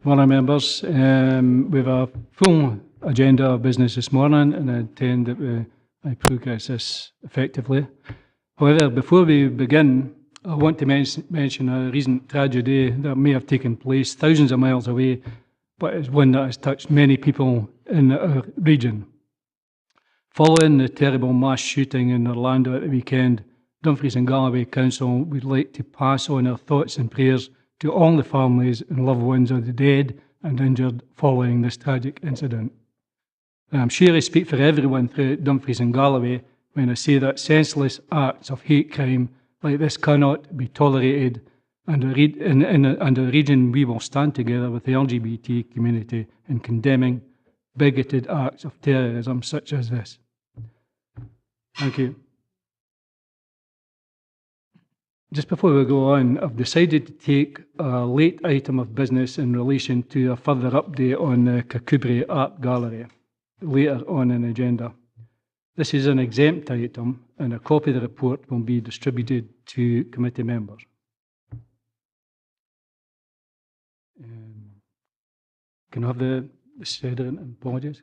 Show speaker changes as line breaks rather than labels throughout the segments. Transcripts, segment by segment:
Morning, members. We have a full agenda of business this morning, and I intend that I progress this effectively. However, before we begin, I want to mention a recent tragedy that may have taken place thousands of miles away, but is one that has touched many people in our region. Following the terrible mass shooting in Orlando at the weekend, Dumfries and Galloway Council would like to pass on our thoughts and prayers to all the families and loved ones of the dead and injured following this tragic incident. And I'm sure I speak for everyone throughout Dumfries and Galloway when I say that senseless acts of hate crime like this cannot be tolerated, and in the region we will stand together with the LGBT community in condemning bigoted acts of terrorism such as this. Thank you. Just before we go on, I've decided to take a late item of business in relation to a further update on the Kirkcudbright Art Gallery later on in the agenda. This is an exempt item, and a copy of the report will be distributed to committee members. Can I have the Sederunt and apologies?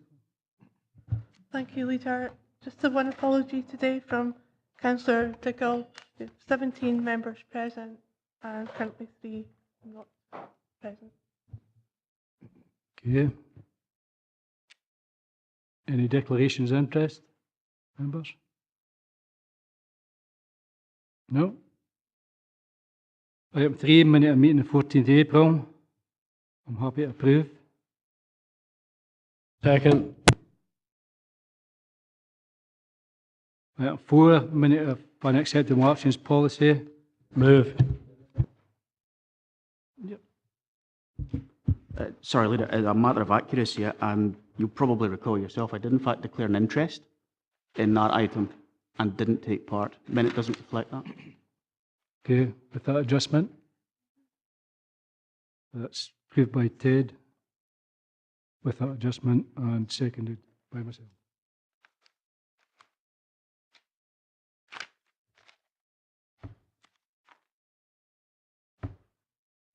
Thank you, Leader. Just the one apology today from Councillor Dickel. 17 members present and currently 3 not present.
Okay. Any declarations of interest, members? No? Item 3, minute of meeting the 14th April. I'm happy to approve.
Second.
Item 4, minute of unacceptable actions policy.
Move.
Yep.
Sorry, Leader, as a matter of accuracy, you'll probably recall yourself, I did in fact declare an interest in that item and didn't take part. Minute doesn't reflect that.
Okay, with that adjustment. That's approved by Ted with that adjustment and seconded by myself.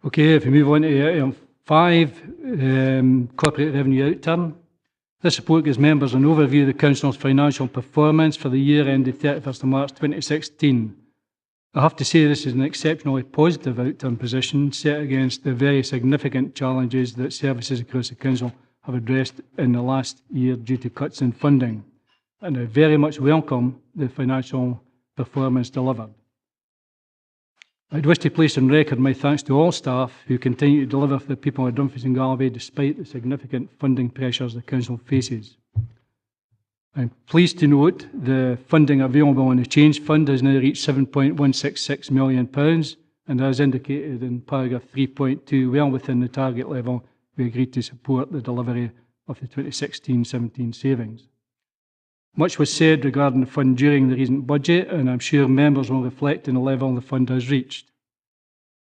Okay, if we move on to item 5, corporate revenue outturn. This report gives members an overview of the Council's financial performance for the year ended 31st of March 2016. I have to say this is an exceptionally positive outturn position set against the very significant challenges that services across the Council have addressed in the last year due to cuts in funding. And I very much welcome the financial performance delivered. I'd wish to place on record my thanks to all staff who continue to deliver for the people of Dumfries and Galloway despite the significant funding pressures the Council faces. I'm pleased to note the funding available in the Change Fund has now reached £7.166 million, and as indicated in paragraph 3.2, well within the target level, we agreed to support the delivery of the 2016-17 savings. Much was said regarding the fund during the recent budget, and I'm sure members will reflect on the level the fund has reached.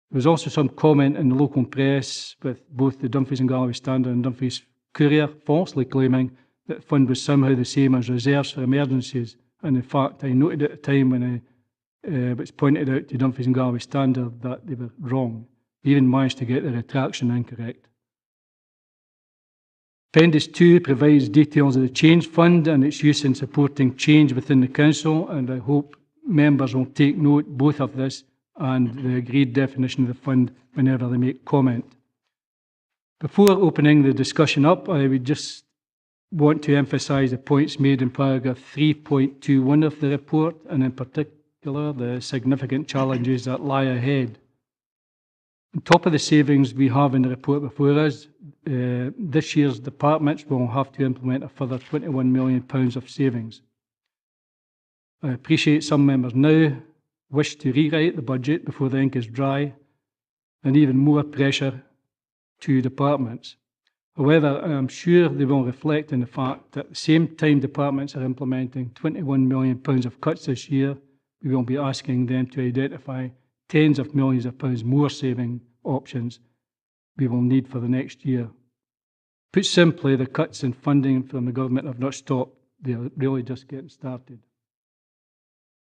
There was also some comment in the local press, with both the Dumfries and Galloway Standard and Dumfries Courier falsely claiming that the fund was somehow the same as reserves for emergencies. And in fact, I noted at the time when it was pointed out to Dumfries and Galloway Standard that they were wrong. They even managed to get the retraction incorrect. Appendix 2 provides details of the Change Fund and its use in supporting change within the Council, and I hope members will take note both of this and the agreed definition of the fund whenever they make comment. Before opening the discussion up, I would just want to emphasise the points made in paragraph 3.21 of the report, and in particular the significant challenges that lie ahead. On top of the savings we have in the report before us, this year's departments will have to implement a further £21 million of savings. I appreciate some members now wish to rewrite the budget before the ink is dry, and even more pressure to departments. However, I am sure they will reflect on the fact that at the same time departments are implementing £21 million of cuts this year, we will be asking them to identify tens of millions of pounds more saving options we will need for the next year. Put simply, the cuts in funding from the government have not stopped. They are really just getting started.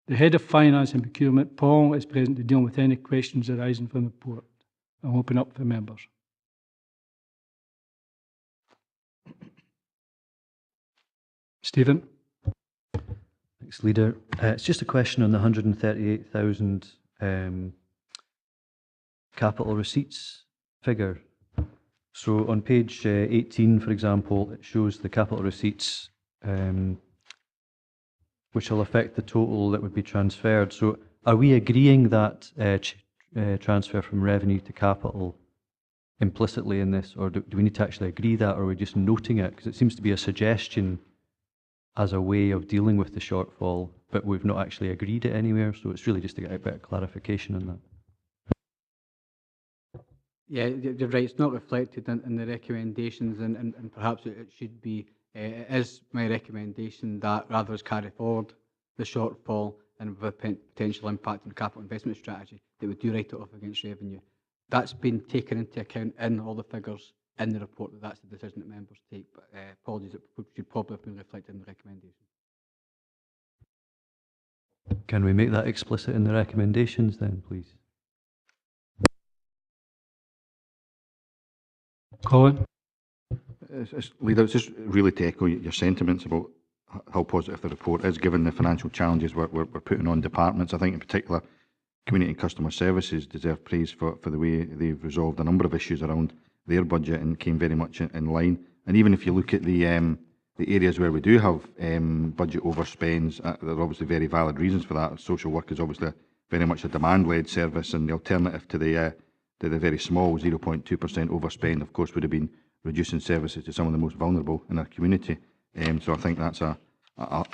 The Head of Finance and Procurement, Paul, is present to deal with any questions arising from the report. I'll open up for members. Stephen?
Thanks, Leader. It's just a question on the 138,000 capital receipts figure. So on page 18, for example, it shows the capital receipts which will affect the total that would be transferred. So are we agreeing that transfer from revenue to capital implicitly in this, or do we need to actually agree that, or are we just noting it? Because it seems to be a suggestion as a way of dealing with the shortfall, but we've not actually agreed it anywhere, so it's really just to get a bit of clarification on that.
Yeah, you're right. It's not reflected in the recommendations, and perhaps it should be. It is my recommendation that rather as carry forward the shortfall and with a potential impact on the capital investment strategy, that we do write it off against revenue. That's been taken into account in all the figures in the report. That's the decision that members take. But apologies, it should probably have been reflected in the recommendation.
Can we make that explicit in the recommendations then, please?
Colin?
Leader, it's just really to echo your sentiments about how positive the report is, given the financial challenges we're putting on departments. I think in particular, Community and Customer Services deserve praise for the way they've resolved a number of issues around their budget and came very much in line. And even if you look at the areas where we do have budget overspends, there are obviously very valid reasons for that. Social work is obviously very much a demand-led service, and the alternative to the very small 0.2% overspend, of course, would have been reducing services to some of the most vulnerable in our community. So I think that's a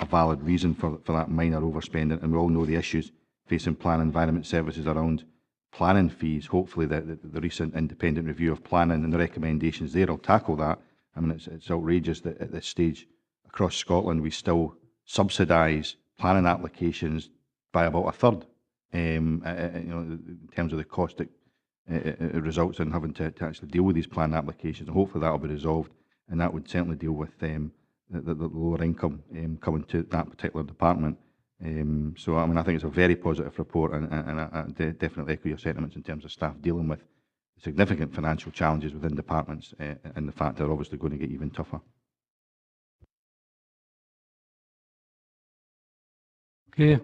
valid reason for that minor overspend, and we all know the issues facing plan environment services around planning fees. Hopefully the recent independent review of planning and the recommendations there will tackle that. I mean, it's outrageous that at this stage across Scotland we still subsidise planning applications by about a third, in terms of the cost it results in having to actually deal with these planning applications. And hopefully that will be resolved, and that would certainly deal with the lower income coming to that particular department. So I mean, I think it's a very positive report, and I definitely echo your sentiments in terms of staff dealing with significant financial challenges within departments, and the fact they're obviously going to get even tougher.
Okay,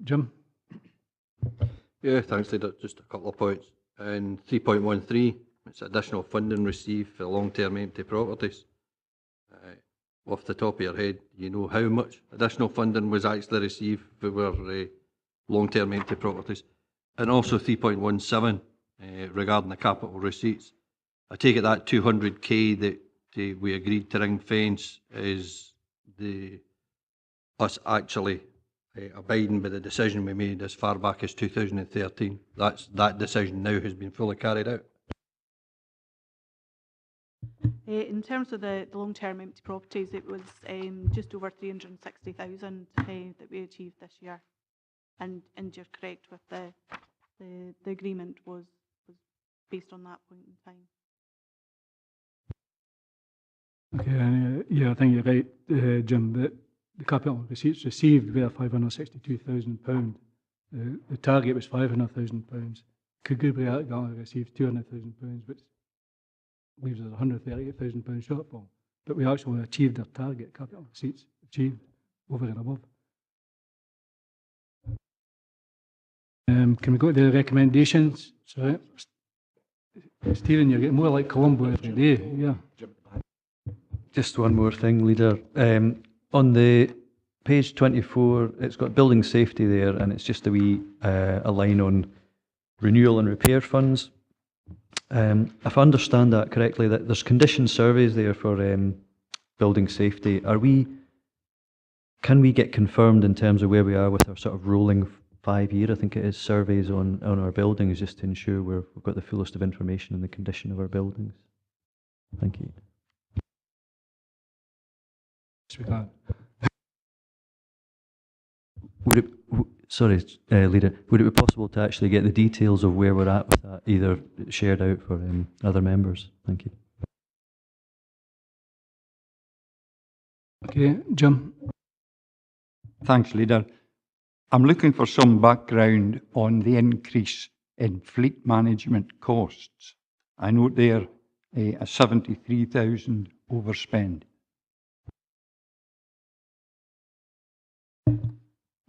Jim?
Yeah, thanks, Leader. Just a couple of points. In 3.13, it's additional funding received for long-term empty properties. Off the top of your head, you know how much additional funding was actually received for long-term empty properties? And also 3.17, regarding the capital receipts. I take it that 200k that we agreed to ring fence is us actually abiding by the decision we made as far back as 2013. That decision now has been fully carried out.
In terms of the long-term empty properties, it was just over 360,000 that we achieved this year, and you're correct with the agreement was based on that point in time.
Okay, and, yeah, I think you're right, Jim, that the capital receipts received were £562,000. The target was £500,000. Kirkcudbright Galloway received £200,000, which leaves us £138,000 shortfall. But we actually achieved our target, capital receipts achieved over and above. Can we go to the recommendations? Sorry. Stephen, you're getting more like Colombo every day. Yeah.
Just one more thing, Leader. On the page 24, it's got building safety there, and it's just a line on renewal and repair funds. If I understand that correctly, that there's condition surveys there for building safety. Can we get confirmed in terms of where we are with our sort of rolling 5-year, I think it is, surveys on our buildings, just to ensure we've got the fullest of information on the condition of our buildings? Thank you.
Yes, we can.
Sorry, Leader, would it be possible to actually get the details of where we're at with that, either shared out for other members? Thank you.
Okay, Jim.
Thanks, Leader. I'm looking for some background on the increase in fleet management costs. I note there a 73,000 overspend.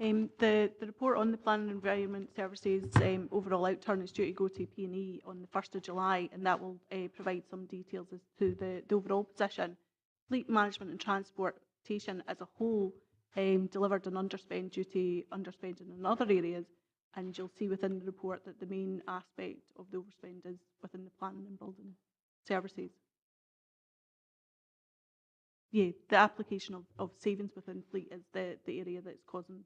The report on the Planning and Environment Services overall outturn is due to go to P&E on the 1st of July, and that will provide some details as to the overall position. Fleet management and transportation as a whole delivered an underspend due to underspending in other areas, and you'll see within the report that the main aspect of the overspend is within the planning and building services. Yeah, the application of savings within fleet is the area that's causing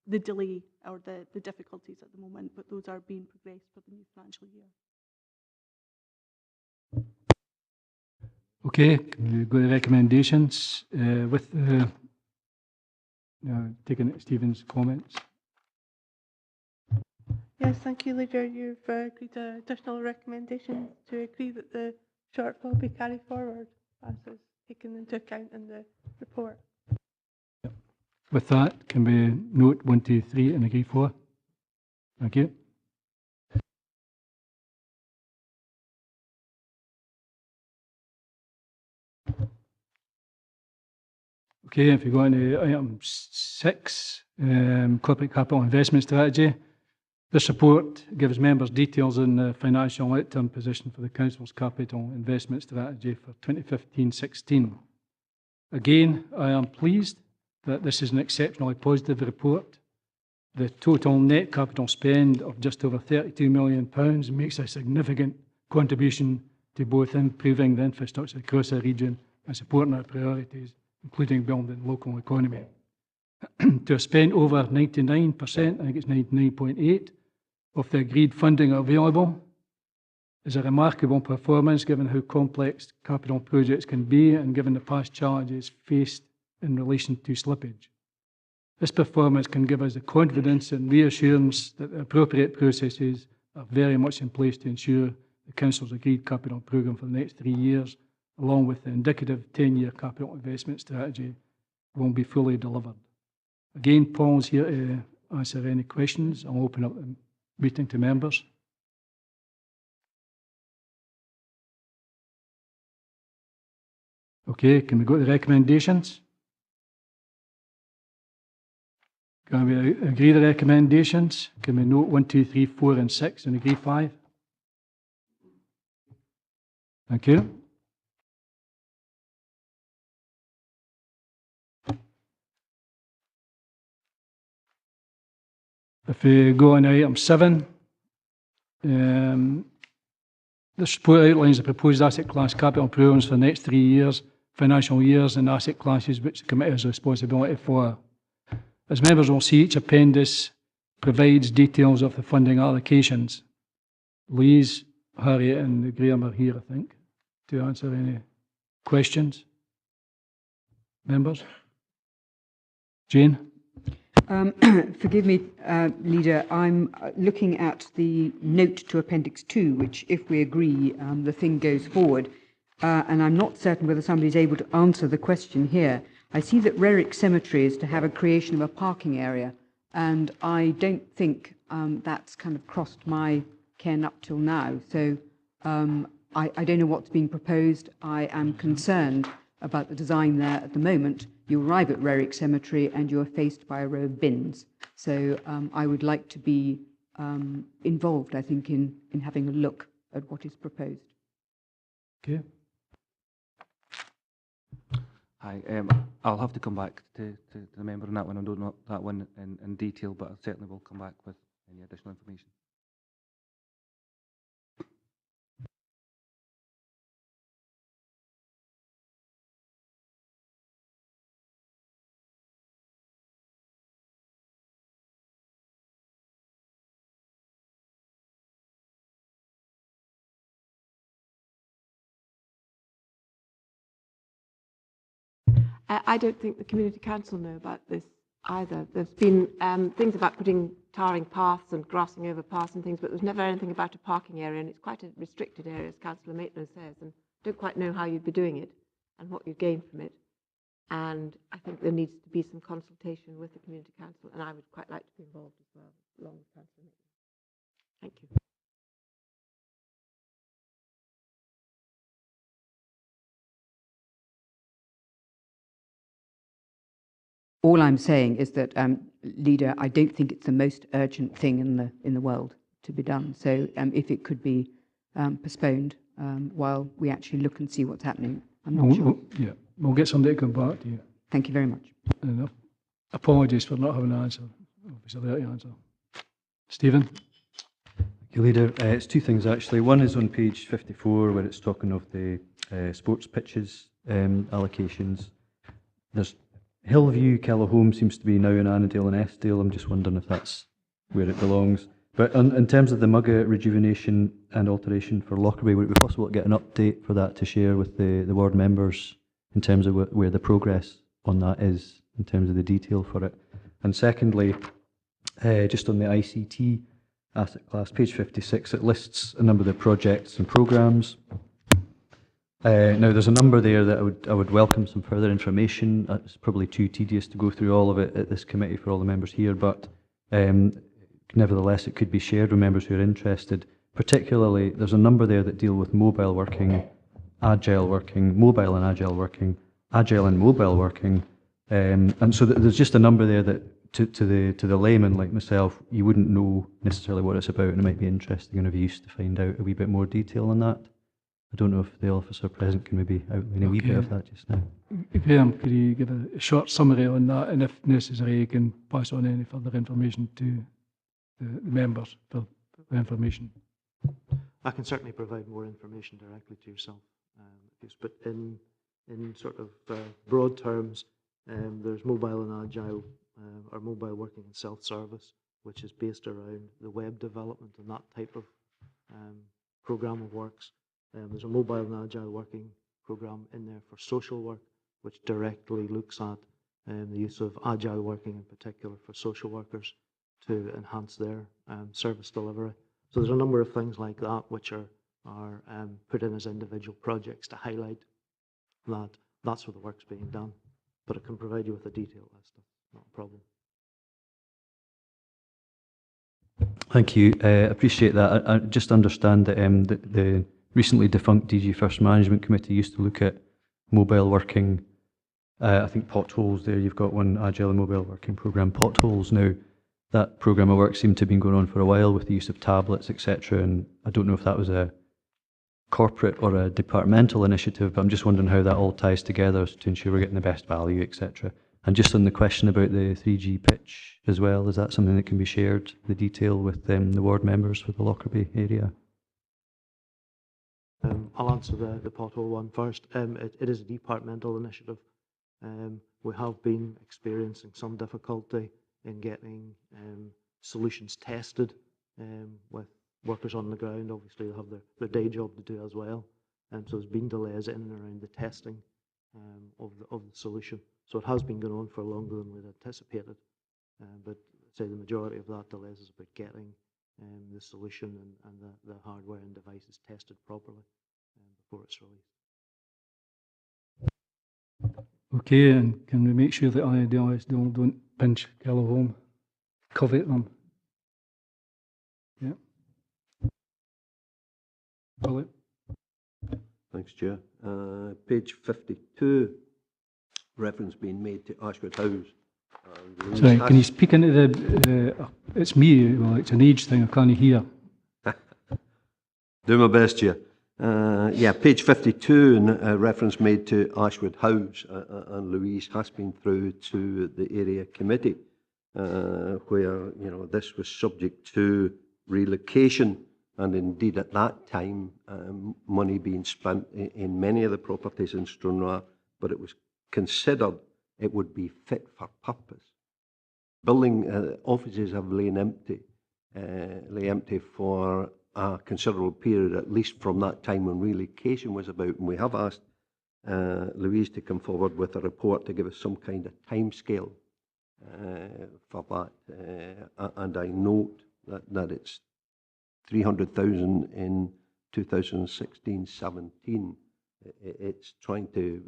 the delay or the difficulties at the moment, but those are being progressed for the new financial year.
Okay, can we go to recommendations with taking Stephen's comments?
Yes, thank you, Leader. You've agreed to additional recommendations to agree that the shortfall be carried forward as is taken into account in the report.
Yep. With that, can we note 1, 2, 3 and agree 4? Thank you. Okay, if you go into item 6, corporate capital investment strategy. This report gives members details on the financial outturn position for the Council's capital investment strategy for 2015-16. Again, I am pleased that this is an exceptionally positive report. The total net capital spend of just over £32 million makes a significant contribution to both improving the infrastructure across the region and supporting our priorities, including building the local economy. To have spent over 99%, I think it's 99.8%, of the agreed funding available is a remarkable performance given how complex capital projects can be and given the past challenges faced in relation to slippage. This performance can give us the confidence and reassurance that the appropriate processes are very much in place to ensure the Council's agreed capital programme for the next 3 years, along with the indicative 10-year capital investment strategy, will be fully delivered. Again, Paul's here to answer any questions. I'll open up the meeting to members. Okay, can we go to the recommendations? Can we agree the recommendations? Can we note 1, 2, 3, 4 and 6 and agree 5? Thank you. If we go on item 7, this report outlines the proposed asset class capital programmes for the next 3 years, financial years, and asset classes which the committee has responsibility for. As members will see, each appendix provides details of the funding allocations. Louise, Harriet, and Graham are here, I think, to answer any questions. Members? Jane?
Forgive me, Leader, I'm looking at the note to Appendix 2, which, if we agree, the thing goes forward. And I'm not certain whether somebody's able to answer the question here. I see that Rerick Cemetery is to have a creation of a parking area, and I don't think that's kind of crossed my ken up till now. So I don't know what's being proposed. I am concerned about the design there at the moment. You arrive at Rerick Cemetery and you're faced by a row of bins. So I would like to be involved, I think, in having a look at what is proposed.
Okay.
Hi, I'll have to come back to the member on that one. I don't know that one in detail, but I certainly will come back with any additional information.
I don't think the community council know about this either. There's been things about putting tarring paths and grassing over paths and things, but there's never anything about a parking area, and it's quite a restricted area, as Councillor Maitland says, and I don't quite know how you'd be doing it and what you'd gain from it. And I think there needs to be some consultation with the community council, and I would quite like to be involved as well, along with Councillor Maitland. Thank you.
All I'm saying is that, Leader, I don't think it's the most urgent thing in the world to be done. So if it could be postponed while we actually look and see what's happening, I'm not sure.
Yeah, we'll get somebody to come back to you.
Thank you very much.
And apologies for not having an answer. Obviously, there to answer. Stephen?
Thank you, Leader. It's two things, actually. One is on page 54, where it's talking of the sports pitches allocations. There's Hillview, Kellerholme seems to be now in Annandale and Eskdale. I'm just wondering if that's where it belongs. But in terms of the Mugga rejuvenation and alteration for Lockerbie, would it be possible to get an update for that to share with the ward members in terms of where the progress on that is, in terms of the detail for it? And secondly, just on the ICT asset class, page 56, it lists a number of the projects and programmes. Now, there's a number there that I would welcome some further information. It's probably too tedious to go through all of it at this committee for all the members here, but nevertheless, it could be shared with members who are interested. Particularly, there's a number there that deal with mobile working, agile working, mobile and agile working, agile and mobile working, and so there's just a number there that to the layman like myself, you wouldn't know necessarily what it's about, and it might be interesting and of use to find out a wee bit more detail on that. I don't know if the officer present can maybe outline a wee bit of that just now.
Graham, could you give a short summary on that, and if necessary, you can pass on any further information to the members for information.
I can certainly provide more information directly to yourself. But in sort of broad terms, there's mobile and agile, or mobile working and self-service, which is based around the web development and that type of programme of works. There's a mobile and agile working programme in there for social work, which directly looks at the use of agile working in particular for social workers to enhance their service delivery. So there's a number of things like that which are put in as individual projects to highlight that that's where the work's being done. But I can provide you with a detailed list, not a problem.
Thank you. Appreciate that. I just understand that the recently defunct DG First Management Committee used to look at mobile working. I think potholes there, you've got one agile and mobile working programme, potholes. Now, that programme of work seemed to have been going on for a while with the use of tablets, etc. And I don't know if that was a corporate or a departmental initiative, but I'm just wondering how that all ties together to ensure we're getting the best value, etc. And just on the question about the 3G pitch as well, is that something that can be shared, the detail with the ward members for the Lockerbie area?
I'll answer the pothole one first. It is a departmental initiative. We have been experiencing some difficulty in getting solutions tested with workers on the ground. Obviously, they have their day job to do as well. So there's been delays in and around the testing of the solution. So it has been going on for longer than we'd anticipated. But I'd say the majority of that delays is about getting the solution and the hardware and devices tested properly before it's released.
Okay, and can we make sure that IDIs don't pinch Kellerholme, covet them? Yeah. Philip?
Thanks, Chair. Page 52, reference being made to Ashwood House.
Sorry, can you speak into the it's me, well, it's an age thing, I can't hear.
Do my best, Chair. Yeah, page 52, and reference made to Ashwood House, and Louise has been through to the area committee, where, you know, this was subject to relocation, and indeed at that time, money being spent in many of the properties in Stranraer, but it was considered it would be fit for purpose. Building offices have lain empty for a considerable period, at least from that time when relocation was about. And we have asked Louise to come forward with a report to give us some kind of timescale for that. And I note that it's 300,000 in 2016-17. It's trying to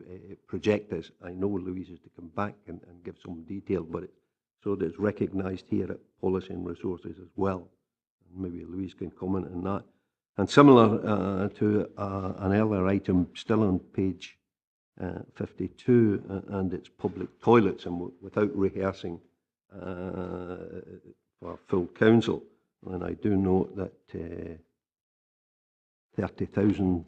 project this. I know Louise is to come back and give some detail, but so that it's recognised here at Policy and Resources as well. Maybe Louise can comment on that. And similar to an earlier item, still on page 52, and it's public toilets, and without rehearsing for full council. And I do note that 30,000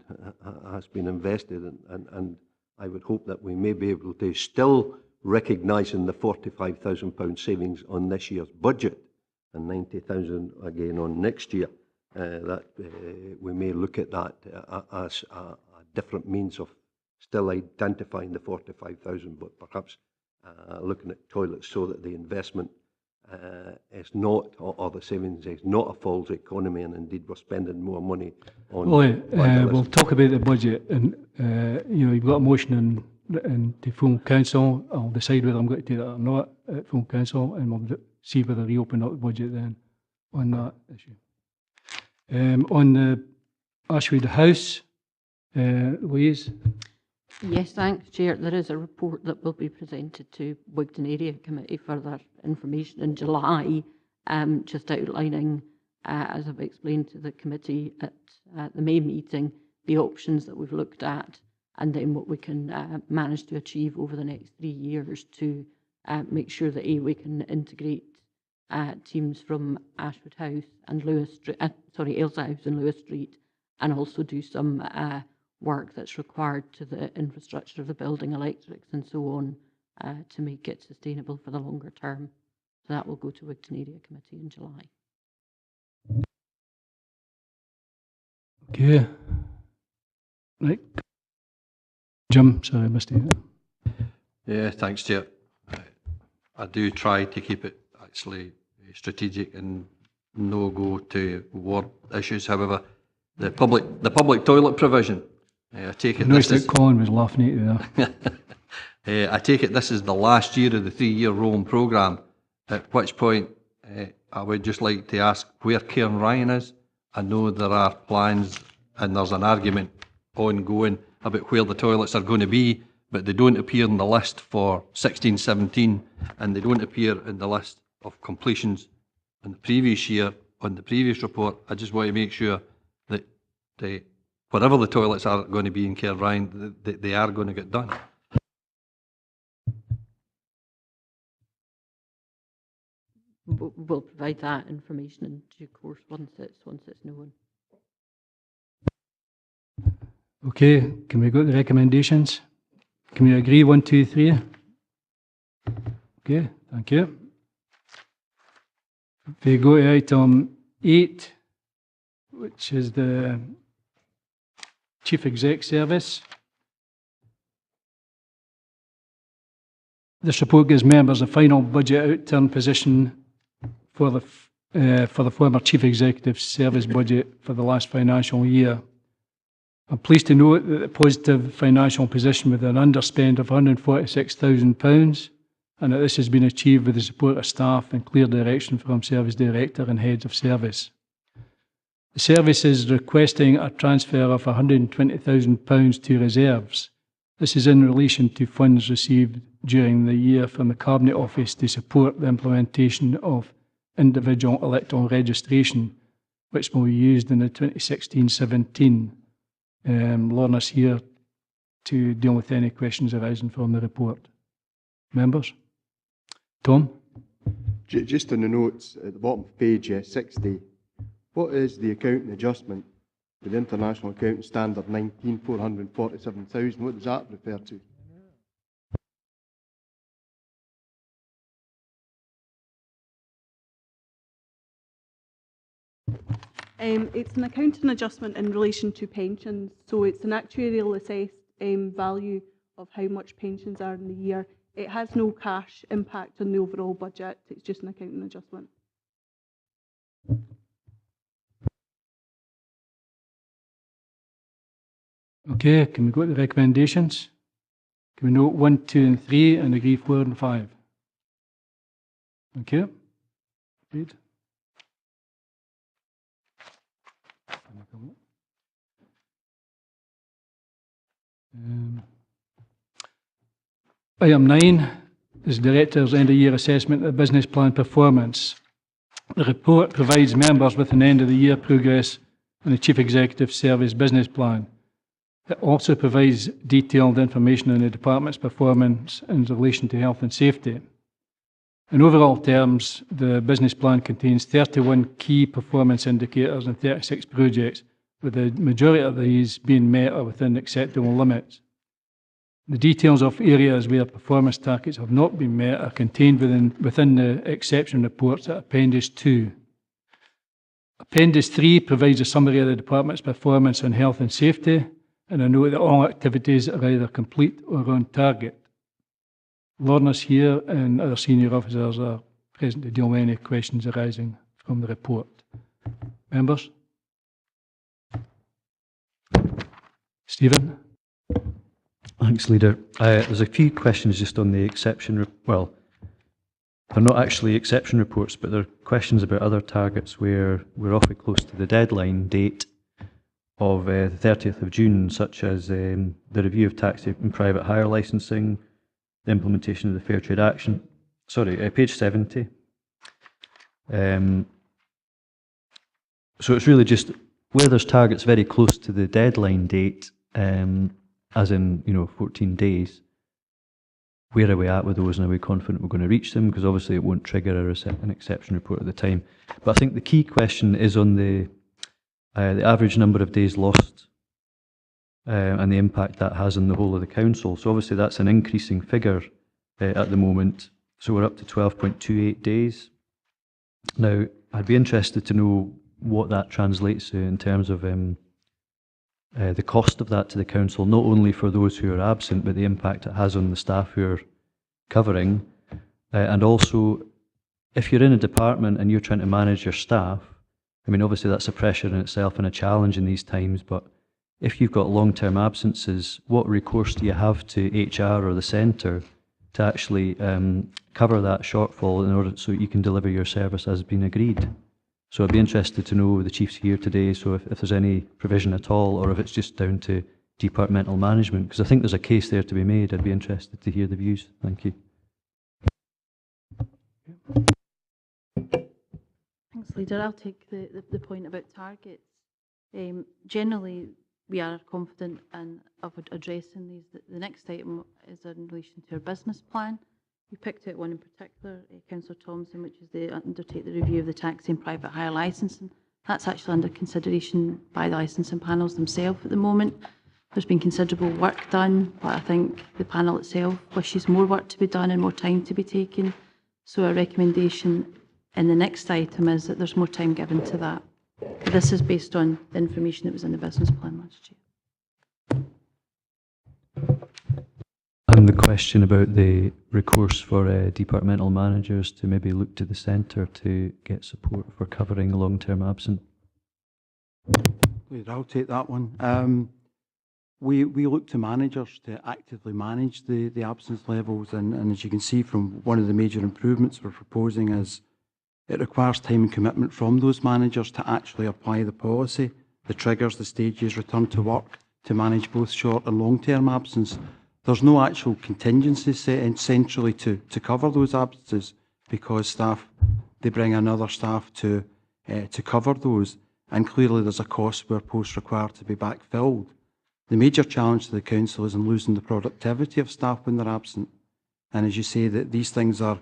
has been invested, and I would hope that we may be able to, still recognising the £45,000 savings on this year's budget and 90,000 again on next year, that we may look at that as a different means of still identifying the 45,000, but perhaps looking at toilets so that the investment is not, or the savings is not a false economy, and indeed we're spending more money on.
Well, we'll talk about the budget, and you've got a motion in to full council. I'll decide whether I'm going to take that or not at full council, and we'll see whether we open up the budget then on that issue. On the Ashwood House, Louise.
Yes, thanks, Chair. There is a report that will be presented to Wigton Area Committee for further information in July, just outlining, as I've explained to the committee at the May meeting, the options that we've looked at, and then what we can manage to achieve over the next 3 years to make sure that we can integrate teams from Ashwood House and Lewis Street, Ailsa House and Lewis Street, and also do some work that's required to the infrastructure of the building, electrics and so on, to make it sustainable for the longer term. So that will go to Wigton Area Committee in July.
Okay. Right. Jim, sorry, I missed you.
Yeah, thanks, Chair. I do try to keep it actually strategic and no go to ward issues. However, the public toilet provision, I take it.
I noticed that Colin was laughing at you there.
I take it this is the last year of the 3-year rolling programme, at which point I would just like to ask where Cairn Ryan is. I know there are plans and there's an argument ongoing about where the toilets are going to be, but they don't appear in the list for 16-17, and they don't appear in the list of completions in the previous year on the previous report. I just want to make sure that whatever the toilets are going to be in Cairn Ryan, they are going to get done.
We'll provide that information in due course once it's known.
Okay, can we go to the recommendations? Can we agree 1, 2, 3? Okay, thank you. If we go to item 8, which is the Chief Exec Service. This report gives members a final budget outturn position for the former Chief Executive Service budget for the last financial year. I'm pleased to note that the positive financial position with an underspend of £146,000, and that this has been achieved with the support of staff and clear direction from Service Director and Heads of Service. The Service is requesting a transfer of £120,000 to reserves. This is in relation to funds received during the year from the Cabinet Office to support the implementation of individual electoral registration, which will be used in the 2016-17. Lorna's here to deal with any questions arising from the report. Members? Tom?
Just in the notes at the bottom of page 60, what is the accounting adjustment for the International Accounting Standard 19,447,000? What does that refer to?
It's an accounting adjustment in relation to pensions, so it's an actuarial assessed value of how much pensions are in the year. It has no cash impact on the overall budget, it's just an accounting adjustment.
Okay, can we go to the recommendations? Can we note 1, 2 and 3 and agree 4 and 5? Thank you. Good. Item 9 is Director's End of Year Assessment of Business Plan Performance. The report provides members with an end of the year progress on the Chief Executive Service Business Plan. It also provides detailed information on the department's performance in relation to health and safety. In overall terms, the business plan contains 31 key performance indicators and 36 projects, with the majority of these being met or within acceptable limits. The details of areas where performance targets have not been met are contained within the exception reports at Appendix 2. Appendix 3 provides a summary of the department's performance on health and safety, and a note that all activities are either complete or on target. Lorna's here and other senior officers are present to deal with any questions arising from the report. Members? Stephen?
Thanks, Leader. There's a few questions just on the exception. Well, they're not actually exception reports, but they're questions about other targets where we're awfully close to the deadline date of the 30th of June, such as the review of taxi and private hire licensing, the implementation of the Fair Trade Action. Sorry, page 70. So it's really just where there's targets very close to the deadline date, as in 14 days. Where are we at with those, and are we confident we're going to reach them? Because obviously it won't trigger an exception report at the time. But I think the key question is on the average number of days lost and the impact that has on the whole of the council. So obviously that's an increasing figure at the moment. So we're up to 12.28 days. Now, I'd be interested to know what that translates to in terms of the cost of that to the council, not only for those who are absent, but the impact it has on the staff who are covering. And also, if you're in a department and you're trying to manage your staff, I mean, obviously that's a pressure in itself and a challenge in these times, but if you've got long-term absences, what recourse do you have to HR or the centre to actually cover that shortfall in order so you can deliver your service as been agreed? So I'd be interested to know, the chief's here today, so if there's any provision at all, or if it's just down to departmental management, because I think there's a case there to be made. I'd be interested to hear the views. Thank you.
Thanks, Leader. I'll take the point about targets. Generally, we are confident of addressing these. The next item is in relation to our business plan. We picked out one in particular, Councillor Thompson, which is the undertake the review of the taxi and private hire licensing. That's actually under consideration by the licensing panels themselves at the moment. There's been considerable work done, but I think the panel itself wishes more work to be done and more time to be taken. So our recommendation in the next item is that there's more time given to that. But this is based on the information that was in the business plan last year.
And the question about the recourse for departmental managers to maybe look to the centre to get support for covering long-term absent.
I'll take that one. We look to managers to actively manage the absence levels, and as you can see from one of the major improvements we're proposing is it requires time and commitment from those managers to actually apply the policy, the triggers, the stages, return to work to manage both short and long-term absence. There's no actual contingency set in centrally to cover those absences because staff, they bring in other staff to cover those, and clearly there's a cost where posts require to be backfilled. The major challenge to the council is in losing the productivity of staff when they're absent. And as you say, that these things are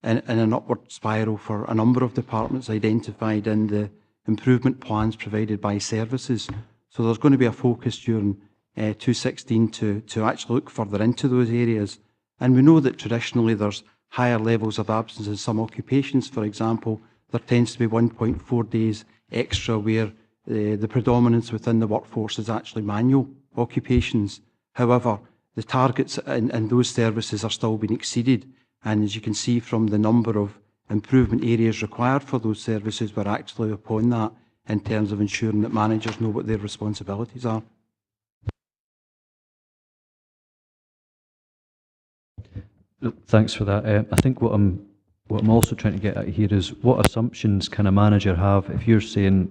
in an upward spiral for a number of departments identified in the improvement plans provided by services. So there's going to be a focus during 2016 to actually look further into those areas. And we know that traditionally there's higher levels of absence in some occupations. For example, there tends to be 1.4 days extra where the predominance within the workforce is actually manual occupations. However, the targets in those services are still being exceeded. And as you can see from the number of improvement areas required for those services, we're actually upon that in terms of ensuring that managers know what their responsibilities are.
Thanks for that. I think what I'm also trying to get at here is what assumptions can a manager have if you're saying,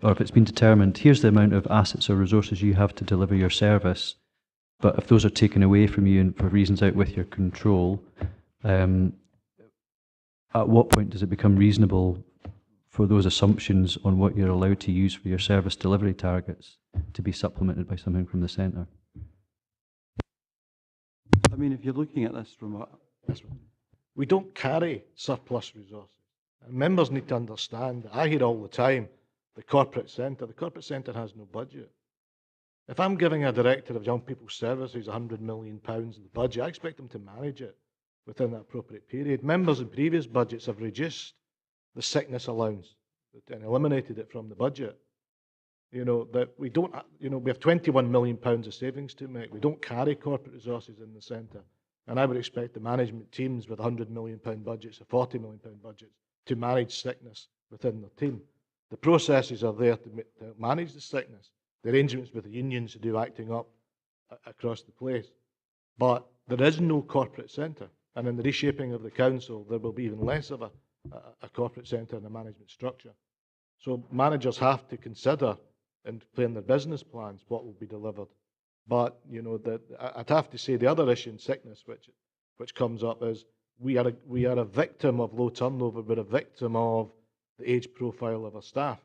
or if it's been determined, here's the amount of assets or resources you have to deliver your service, but if those are taken away from you and for reasons out with your control, at what point does it become reasonable for those assumptions on what you're allowed to use for your service delivery targets to be supplemented by something from the centre.
I mean, if you're looking at this from a...
We don't carry surplus resources. And members need to understand that I hear all the time, the corporate centre has no budget. If I'm giving a director of young people's services £100 million in the budget, I expect them to manage it within that appropriate period. Members in previous budgets have reduced the sickness allowance and eliminated it from the budget. You know, that we don't, you know, we have £21 million of savings to make. We don't carry corporate resources in the centre. And I would expect the management teams with £100 million budgets or £40 million budgets to manage sickness within their team. The processes are there to manage the sickness. The arrangements with the unions to do acting up across the place. But there is no corporate centre. And in the reshaping of the council, there will be even less of a corporate centre and a management structure. So managers have to consider in playing their business plans what will be delivered. But, you know, I'd have to say the other issue in sickness which comes up is we are a victim of low turnover. We're a victim of the age profile of our staff,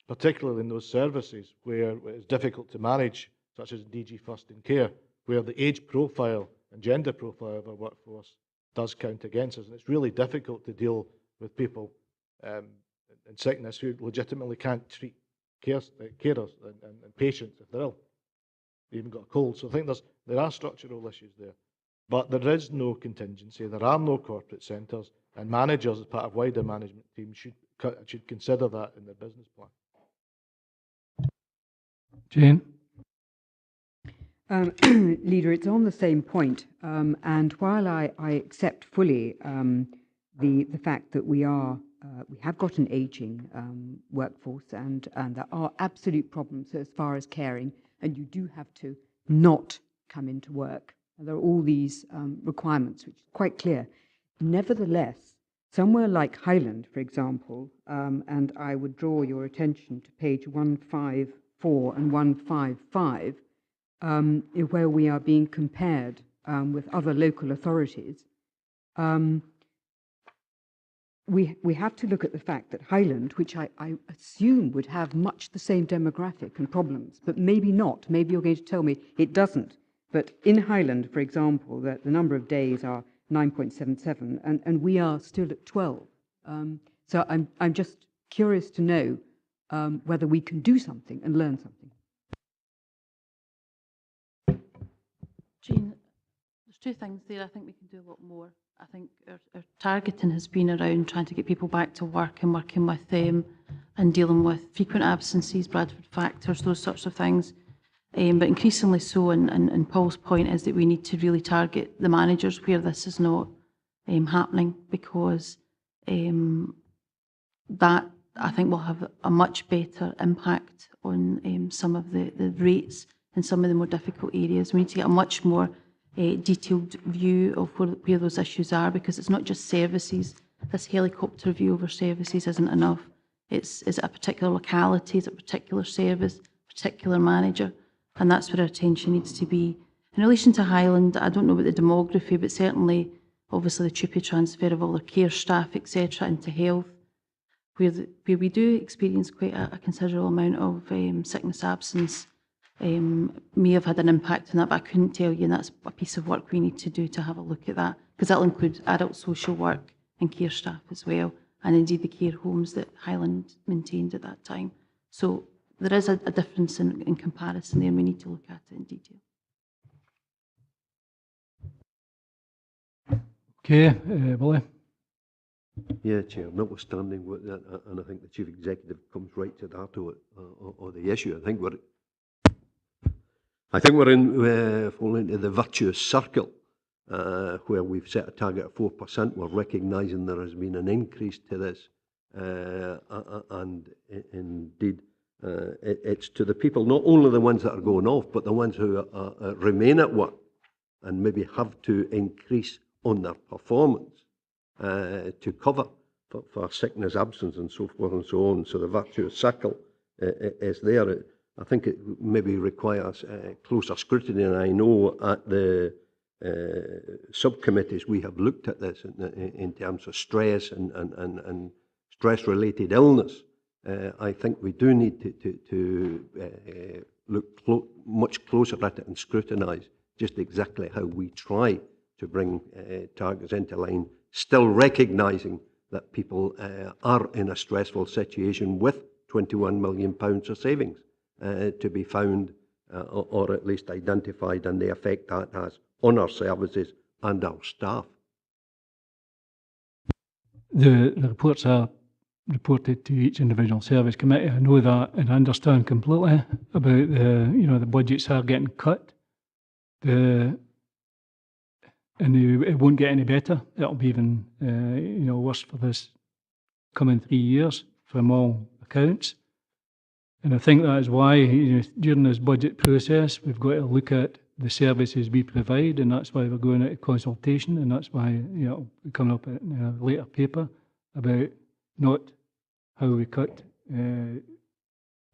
particularly in those services where it's difficult to manage, such as DG First and Care, where the age profile and gender profile of our workforce does count against us. And it's really difficult to deal with people in sickness who legitimately can't treat carers and patients if they're ill. They even got a cold. So I think there are structural issues there. But there is no contingency. There are no corporate centres, and managers as part of wider management teams should consider that in their business plan.
Jane?
Leader, it's on the same point. And while I accept fully the fact that we have got an ageing workforce, and there are absolute problems as far as caring, and you do have to not come into work. And there are all these requirements, which is quite clear. Nevertheless, somewhere like Highland, for example, and I would draw your attention to page 154 and 155, where we are being compared with other local authorities, we have to look at the fact that Highland, which I assume would have much the same demographic and problems, but maybe not. Maybe you're going to tell me it doesn't. But in Highland, for example, the number of days are 9.77, and we are still at 12. So I'm just curious to know whether we can do something and learn something.
Jean, there's two things there. I think we can do a lot more. I think our targeting has been around trying to get people back to work and working with them and dealing with frequent absences, Bradford factors, those sorts of things. But increasingly so, and Paul's point is that we need to really target the managers where this is not happening, because that, I think, will have a much better impact on some of the rates in some of the more difficult areas. We need to get a much more detailed view of where those issues are, because it's not just services. This helicopter view over services isn't enough. Is it a particular locality? Is it a particular service, particular manager? And that's where our attention needs to be. In relation to Highland, I don't know about the demography, but certainly, obviously, the TUPE transfer of all their care staff, etc., into health, where we do experience quite a considerable amount of sickness absence, may have had an impact on that, but I couldn't tell you, and that's a piece of work we need to do to have a look at that, because that'll include adult social work and care staff as well, and indeed the care homes that Highland maintained at that time. So there is a difference in comparison there, and we need to look at it in detail.
Okay, Willie?
Yeah, Chair, notwithstanding what that, and I think the Chief Executive comes right to the heart of it, or the issue. I think we're in falling into the virtuous circle where we've set a target of 4%. We're recognising there has been an increase to this, and indeed it's to the people, not only the ones that are going off, but the ones who remain at work and maybe have to increase on their performance to cover for sickness, absence, and so forth and so on. So the virtuous circle is there. I think it maybe requires closer scrutiny, and I know at the subcommittees we have looked at this in terms of stress and stress-related illness, I think we do need to look much closer at it and scrutinise just exactly how we try to bring targets into line, still recognising that people are in a stressful situation with £21 million of savings to be found or at least identified, and the effect that has on our services and our staff.
The reports are reported to each individual service committee. I know that and I understand completely about the budgets are getting cut. And it won't get any better. It'll be even worse for this coming 3 years from all accounts. And I think that is why during this budget process we've got to look at the services we provide, and that's why we're going into consultation, and that's why we're coming up in a later paper about not how we cut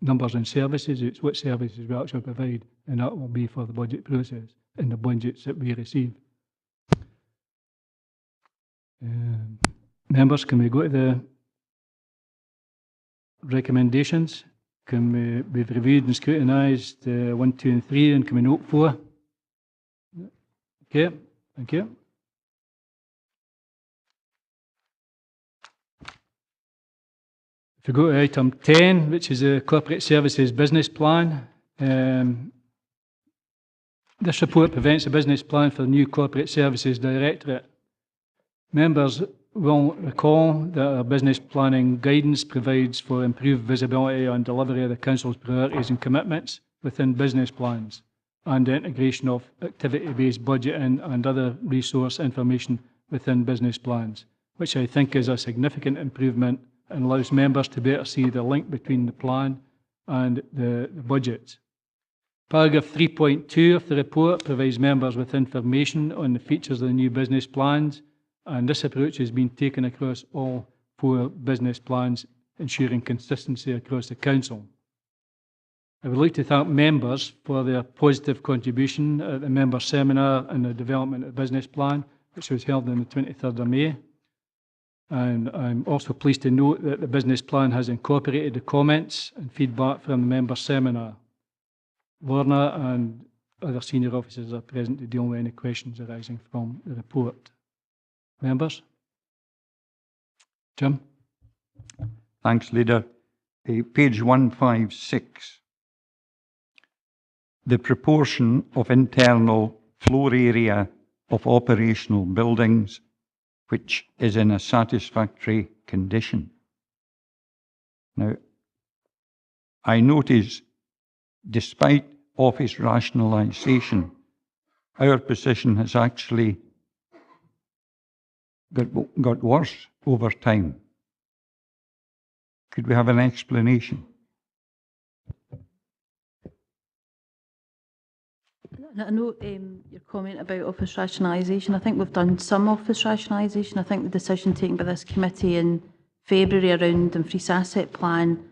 numbers in services. It's what services we actually provide, and that will be for the budget process and the budgets that we receive. Members, can we go to the recommendations? We've reviewed and scrutinised 1, 2 and 3, and can we note 4? Okay, thank you. If we go to item 10, which is the Corporate Services Business Plan, this report presents a business plan for the new Corporate Services Directorate. Members will recall that our business planning guidance provides for improved visibility on delivery of the Council's priorities and commitments within business plans, and integration of activity-based budgeting and other resource information within business plans, which I think is a significant improvement and allows members to better see the link between the plan and the budget. Paragraph 3.2 of the report provides members with information on the features of the new business plans, and this approach has been taken across all 4 business plans, ensuring consistency across the Council. I would like to thank members for their positive contribution at the member seminar and the development of the business plan, which was held on the 23rd of May. And I'm also pleased to note that the business plan has incorporated the comments and feedback from the member seminar. Lorna and other senior officers are present to deal with any questions arising from the report. Members? Jim?
Thanks, Leader. Page 156. The proportion of internal floor area of operational buildings which is in a satisfactory condition. Now, I notice, despite office rationalisation, our position has actually got worse over time. Could we have an explanation?
I know your comment about office rationalisation. I think we've done some office rationalisation. I think the decision taken by this committee in February around Dumfries Asset Plan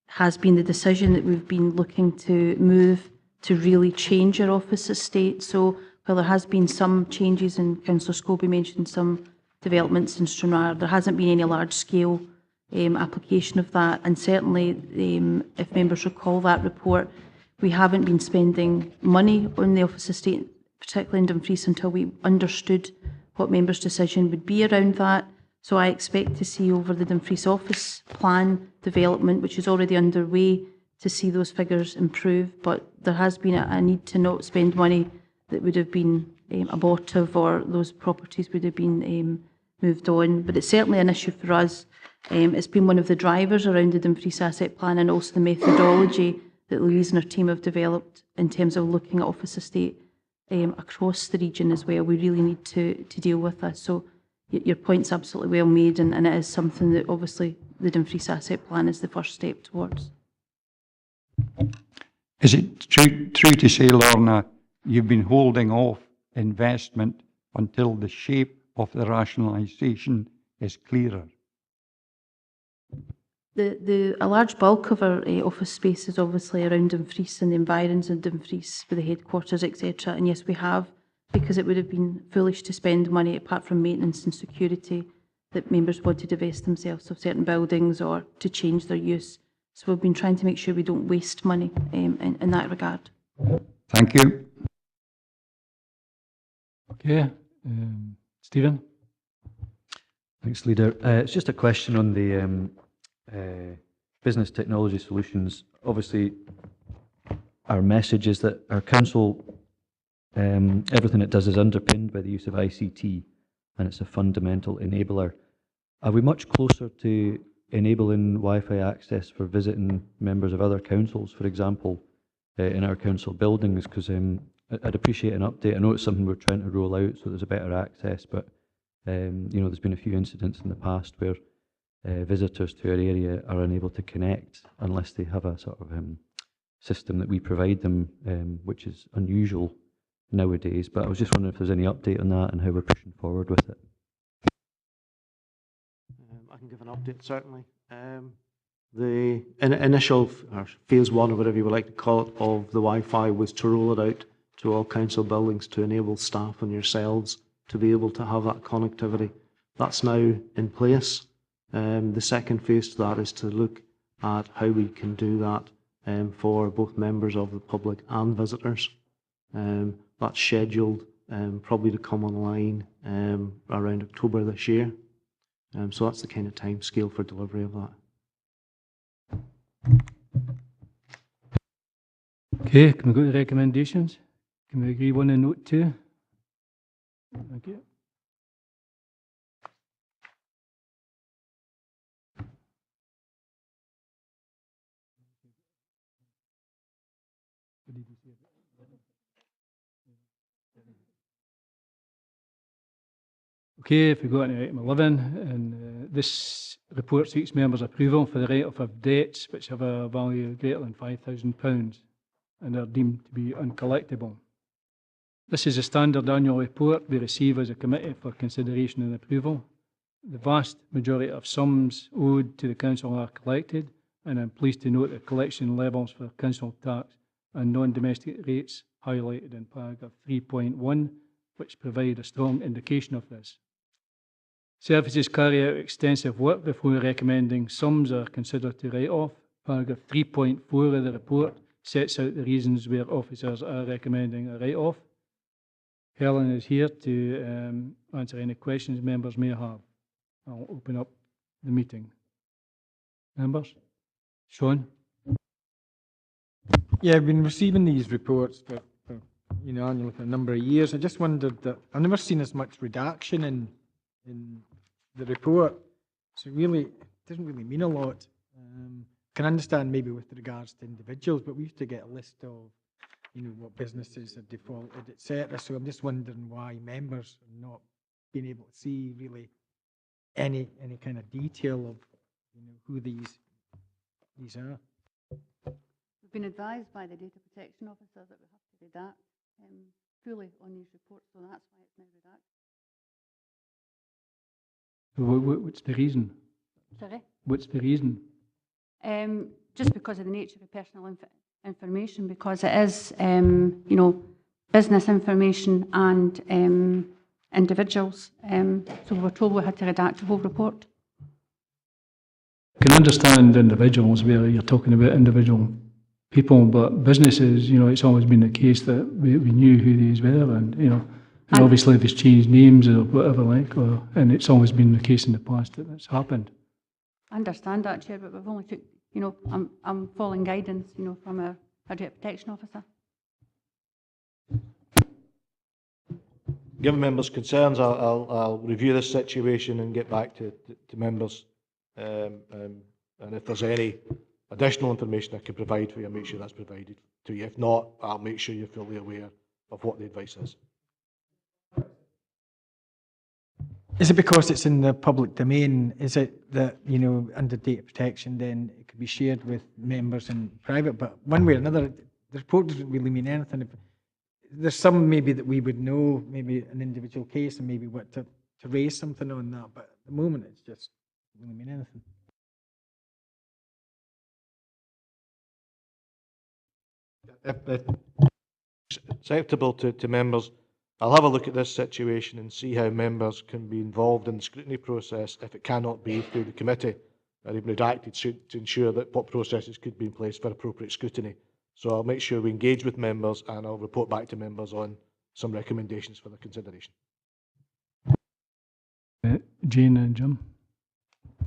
has been the decision that we've been looking to move to really change our office estate. So while there has been some changes, and Councillor Scobie mentioned some developments in Stranraer, there hasn't been any large-scale application of that. And certainly, if members recall that report, we haven't been spending money on the office estate, particularly in Dumfries, until we understood what members' decision would be around that. So I expect to see over the Dumfries office plan development, which is already underway, to see those figures improve. But there has been a need to not spend money that would have been abortive, or those properties would have been moved on. But it's certainly an issue for us. It's been one of the drivers around the Dumfries asset plan, and also the methodology that Louise and her team have developed in terms of looking at office estate across the region as well. We really need to deal with this. So your point's absolutely well made, and it is something that obviously the Dumfries asset plan is the first step towards.
Is it true to say, Lorna, you've been holding off investment until the shape of the rationalisation is clearer?
A large bulk of our office space is obviously around Dumfries and the environs of Dumfries, with the headquarters, etc. And yes, we have, because it would have been foolish to spend money apart from maintenance and security that members want to divest themselves of certain buildings or to change their use. So we've been trying to make sure we don't waste money in that regard.
Thank you.
Okay, Stephen?
Thanks, Leader. It's just a question on the business technology solutions. Obviously, our message is that our council, everything it does is underpinned by the use of ICT, and it's a fundamental enabler. Are we much closer to enabling Wi-Fi access for visiting members of other councils, for example, in our council buildings? Because I'd appreciate an update. I know it's something we're trying to roll out so there's a better access, but you know, there's been a few incidents in the past where visitors to our area are unable to connect unless they have a sort of system that we provide them, which is unusual nowadays. But I was just wondering if there's any update on that and how we're pushing forward with it.
I can give an update, certainly. The initial, or phase one, or whatever you would like to call it, of the Wi-Fi was to roll it out to all council buildings to enable staff and yourselves to be able to have that connectivity. That's now in place. The second phase to that is to look at how we can do that for both members of the public and visitors. That's scheduled probably to come online around October this year. So that's the kind of time scale for delivery of that.
Okay, can we go to the recommendations? Can we agree 1 and note 2? Thank you. Okay, if we go on to item 11, and this report seeks members' approval for the write-off of debts which have a value greater than £5,000 and are deemed to be uncollectible. This is a standard annual report we receive as a committee for consideration and approval. The vast majority of sums owed to the council are collected, and I'm pleased to note the collection levels for council tax and non-domestic rates highlighted in paragraph 3.1, which provide a strong indication of this. Services carry out extensive work before recommending sums are considered to write off. Paragraph 3.4 of the report sets out the reasons where officers are recommending a write-off. Helen is here to answer any questions members may have. I'll open up the meeting. Members? Sean?
Yeah, I've been receiving these reports for annually for a number of years. I just wondered that I've never seen as much redaction in the report. So really, it doesn't really mean a lot. Can understand maybe with regards to individuals, but we used to get a list of, what businesses have defaulted, etc. So I'm just wondering why members are not being able to see really any kind of detail of, who these are.
We've been advised by the data protection officer that we have to redact fully on these reports, so that's why it's now redacted.
What's the reason?
Sorry?
What's the reason?
Just because of the nature of personal information, because it is, business information and individuals. So we were told we had to redact the whole report.
I can understand individuals where you're talking about individual people, but businesses, it's always been the case that we knew who these were, and obviously they've changed names or whatever and it's always been the case in the past that that's happened.
I understand that, Chair, but we've only took, I'm following guidance, from our data protection officer.
Given members' concerns, I'll review this situation and get back to members. And if there's any additional information I can provide for you, I'll make sure that's provided to you. If not, I'll make sure you're fully aware of what the advice is.
Is it because it's in the public domain? Is it that, under data protection, then it could be shared with members in private? But one way or another, the report doesn't really mean anything. There's some maybe that we would know, maybe an individual case, and maybe what to raise something on that. But at the moment, it's just doesn't really mean anything.
If acceptable to members, I'll have a look at this situation and see how members can be involved in the scrutiny process if it cannot be through the committee, and even redacted to ensure that what processes could be in place for appropriate scrutiny. So I'll make sure we engage with members, and I'll report back to members on some recommendations for their consideration.
Jane and Jim.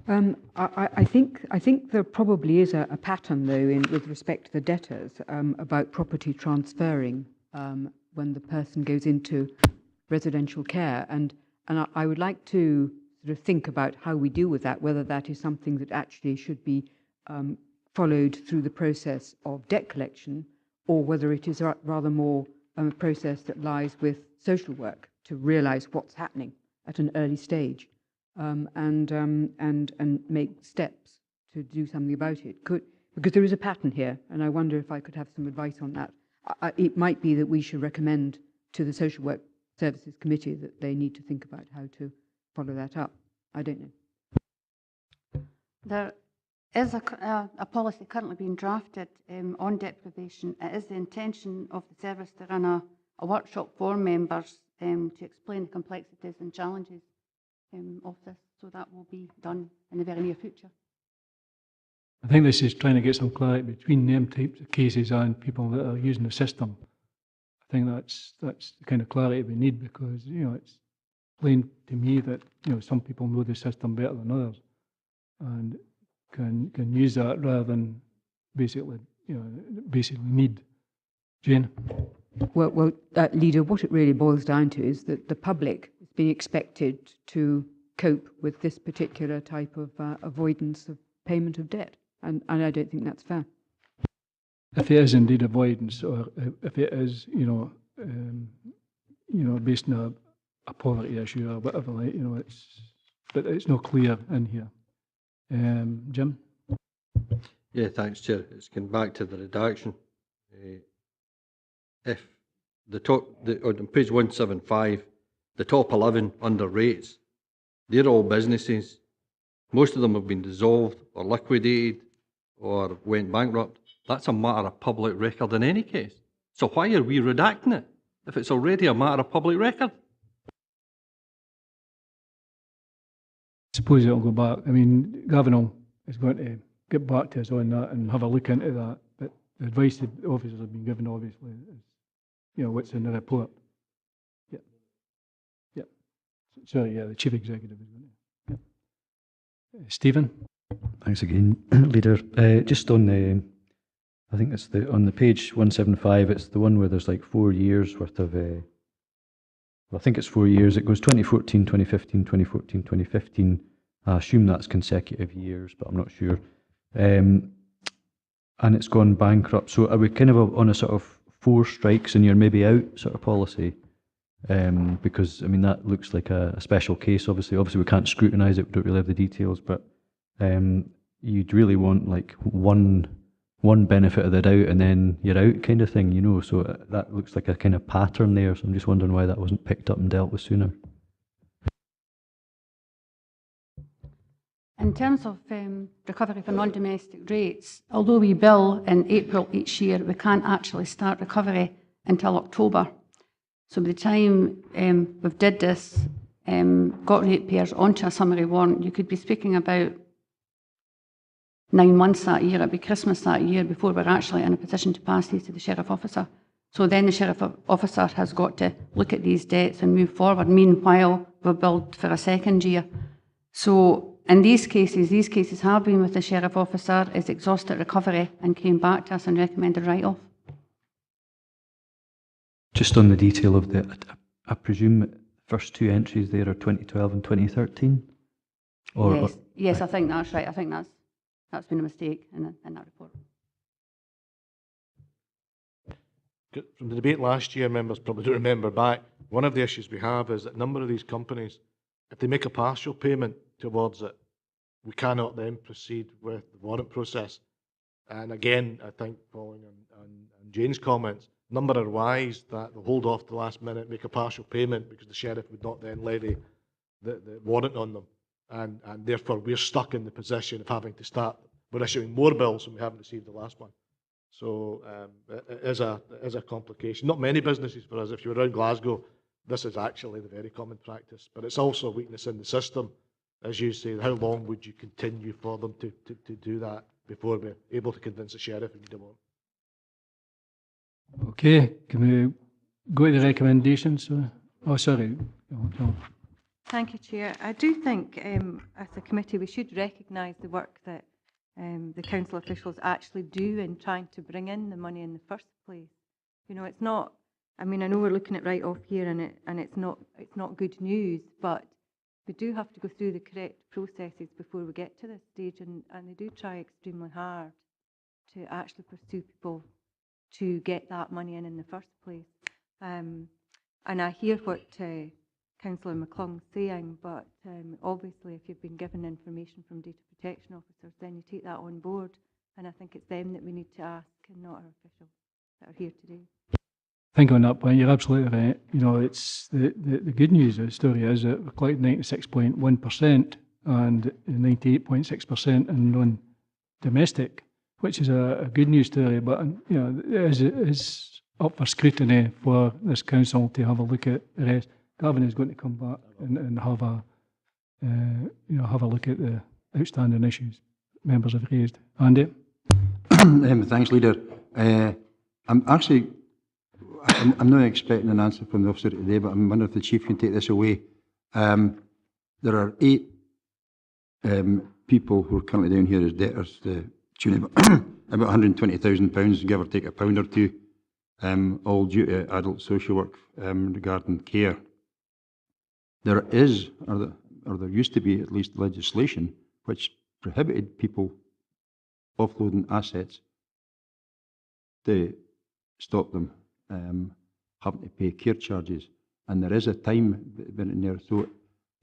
I think there probably is a pattern, though, with respect to the debtors about property transferring when the person goes into residential care, and I would like to sort of think about how we deal with that, whether that is something that actually should be followed through the process of debt collection, or whether it is rather more a process that lies with social work to realise what's happening at an early stage, and make steps to do something about it. Because there is a pattern here, and I wonder if I could have some advice on that. It might be that we should recommend to the Social Work Services Committee that they need to think about how to follow that up. I don't know.
There is a policy currently being drafted on deprivation. It is the intention of the service to run a workshop for members to explain the complexities and challenges of this. So that will be done in the very near future.
I think this is trying to get some clarity between them types of cases and people that are using the system. I think that's the kind of clarity we need, because it's plain to me that some people know the system better than others and can use that rather than basically need. Jane.
Well, Leader, what it really boils down to is that the public is being expected to cope with this particular type of avoidance of payment of debt. And I don't think that's fair.
If it is indeed avoidance, or if it is, based on a poverty issue or whatever, but it's not clear in here. Jim?
Yeah, thanks, Chair. It's going back to the redaction. If on page 175, the top 11 under rates, they're all businesses. Most of them have been dissolved or liquidated or went bankrupt. That's a matter of public record in any case. So why are we redacting it if it's already a matter of public record?
I suppose it'll go back. I mean, Gavin is going to get back to us on that and have a look into that. But the advice that the officers have been given, obviously, is what's in the report. Yeah. Yeah. Sorry, the Chief Executive is going to. Yeah. Stephen?
Thanks again, Leader. Just on the, I think it's on the page 175, it's the one where there's like 4 years worth of, I think it's 4 years. It goes 2014, 2015, 2014, 2015. I assume that's consecutive years, but I'm not sure. And it's gone bankrupt. So are we kind of on a sort of 4 strikes and you're maybe out sort of policy? Because, I mean, that looks like a special case, obviously. Obviously, we can't scrutinise it, we don't really have the details, but you'd really want like one benefit of the doubt and then you're out kind of thing, so that looks like a kind of pattern there. So I'm just wondering why that wasn't picked up and dealt with sooner.
In terms of recovery for non-domestic rates, although we bill in April each year, we can't actually start recovery until October. So by the time we did this, got ratepayers onto a summary warrant, you could be speaking about 9 months that year. It'd be Christmas that year before we're actually in a position to pass these to the Sheriff Officer. So then the Sheriff Officer has got to look at these debts and move forward. Meanwhile, we're billed for a second year. So in these cases have been with the Sheriff Officer, is exhausted recovery and came back to us and recommended write-off.
Just on the detail of I presume the first 2 entries there are 2012 and 2013?
Yes, I think that's right. I think that's been a mistake in that report.
From the debate last year, members probably don't remember back, one of the issues we have is that a number of these companies, if they make a partial payment towards it, we cannot then proceed with the warrant process. And again, I think following on Jane's comments, a number are wise that they'll hold off to the last minute, make a partial payment because the sheriff would not then levy the warrant on them. And therefore we're stuck in the position of having to start, we're issuing more bills when we haven't received the last one. So it is a complication. Not many businesses for us. If you were around Glasgow, this is actually the very common practice. But it's also a weakness in the system. As you say, how long would you continue for them to do that before we're able to convince a sheriff if you don't want?
Okay, can we go to the recommendations? Oh, sorry.
Thank you, Chair. I do think, as a committee, we should recognise the work that the council officials actually do in trying to bring in the money in the first place. You know, it's not. I mean, I know we're looking at write-off here, and it's not good news, but we do have to go through the correct processes before we get to this stage, and they do try extremely hard to actually pursue people to get that money in the first place. And I hear what Councillor McClung's saying, but obviously if you've been given information from data protection officers, then you take that on board, and I think it's them that we need to ask and not our officials that are here today.
I think on that point, you're absolutely right. You know, it's the good news of the story is that we're collecting 96.1% and 98.6% in non-domestic, which is a good news story. But you know, it is up for scrutiny for this council to have a look at the rest. Gavin is going to come back and have a look at the outstanding issues members have raised. Andy?
Thanks, Leader. I'm not expecting an answer from the officer today, but I'm wondering if the Chief can take this away. There are 8 people who are currently down here as debtors, to tune of about £120,000, give or take a pound or two, all due to adult social work regarding care. There is, or there used to be at least, legislation which prohibited people offloading assets to stop them having to pay care charges, and there is a time been in there. So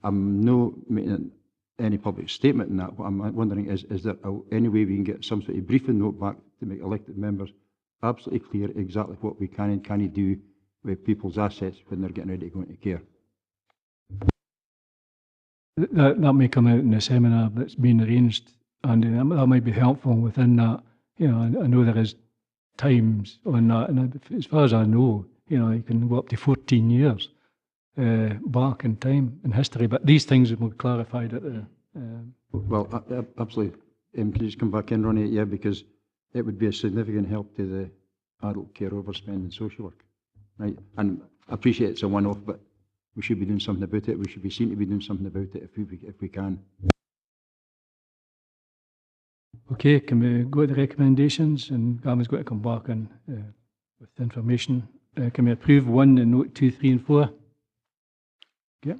I'm not making any public statement in that. What I'm wondering is there any way we can get some sort of briefing note back to make elected members absolutely clear exactly what we can and can't do with people's assets when they're getting ready to go into care?
That may come out in the seminar that's been arranged, and that might be helpful within that. You know, I know there is times on that, and as far as I know, you know, you can go up to 14 years back in time in history, but these things will be clarified at the...
Well, absolutely. Can you just come back in, Ronnie? Yeah, because it would be a significant help to the adult care overspend in social work, right? And I appreciate it's a one-off, but we should be doing something about it. We should be seen to be doing something about it if we can.
Okay, can we go to the recommendations? And Gavin's going to come back and with information. Can we approve 1 and note 2, 3 and 4? Yeah.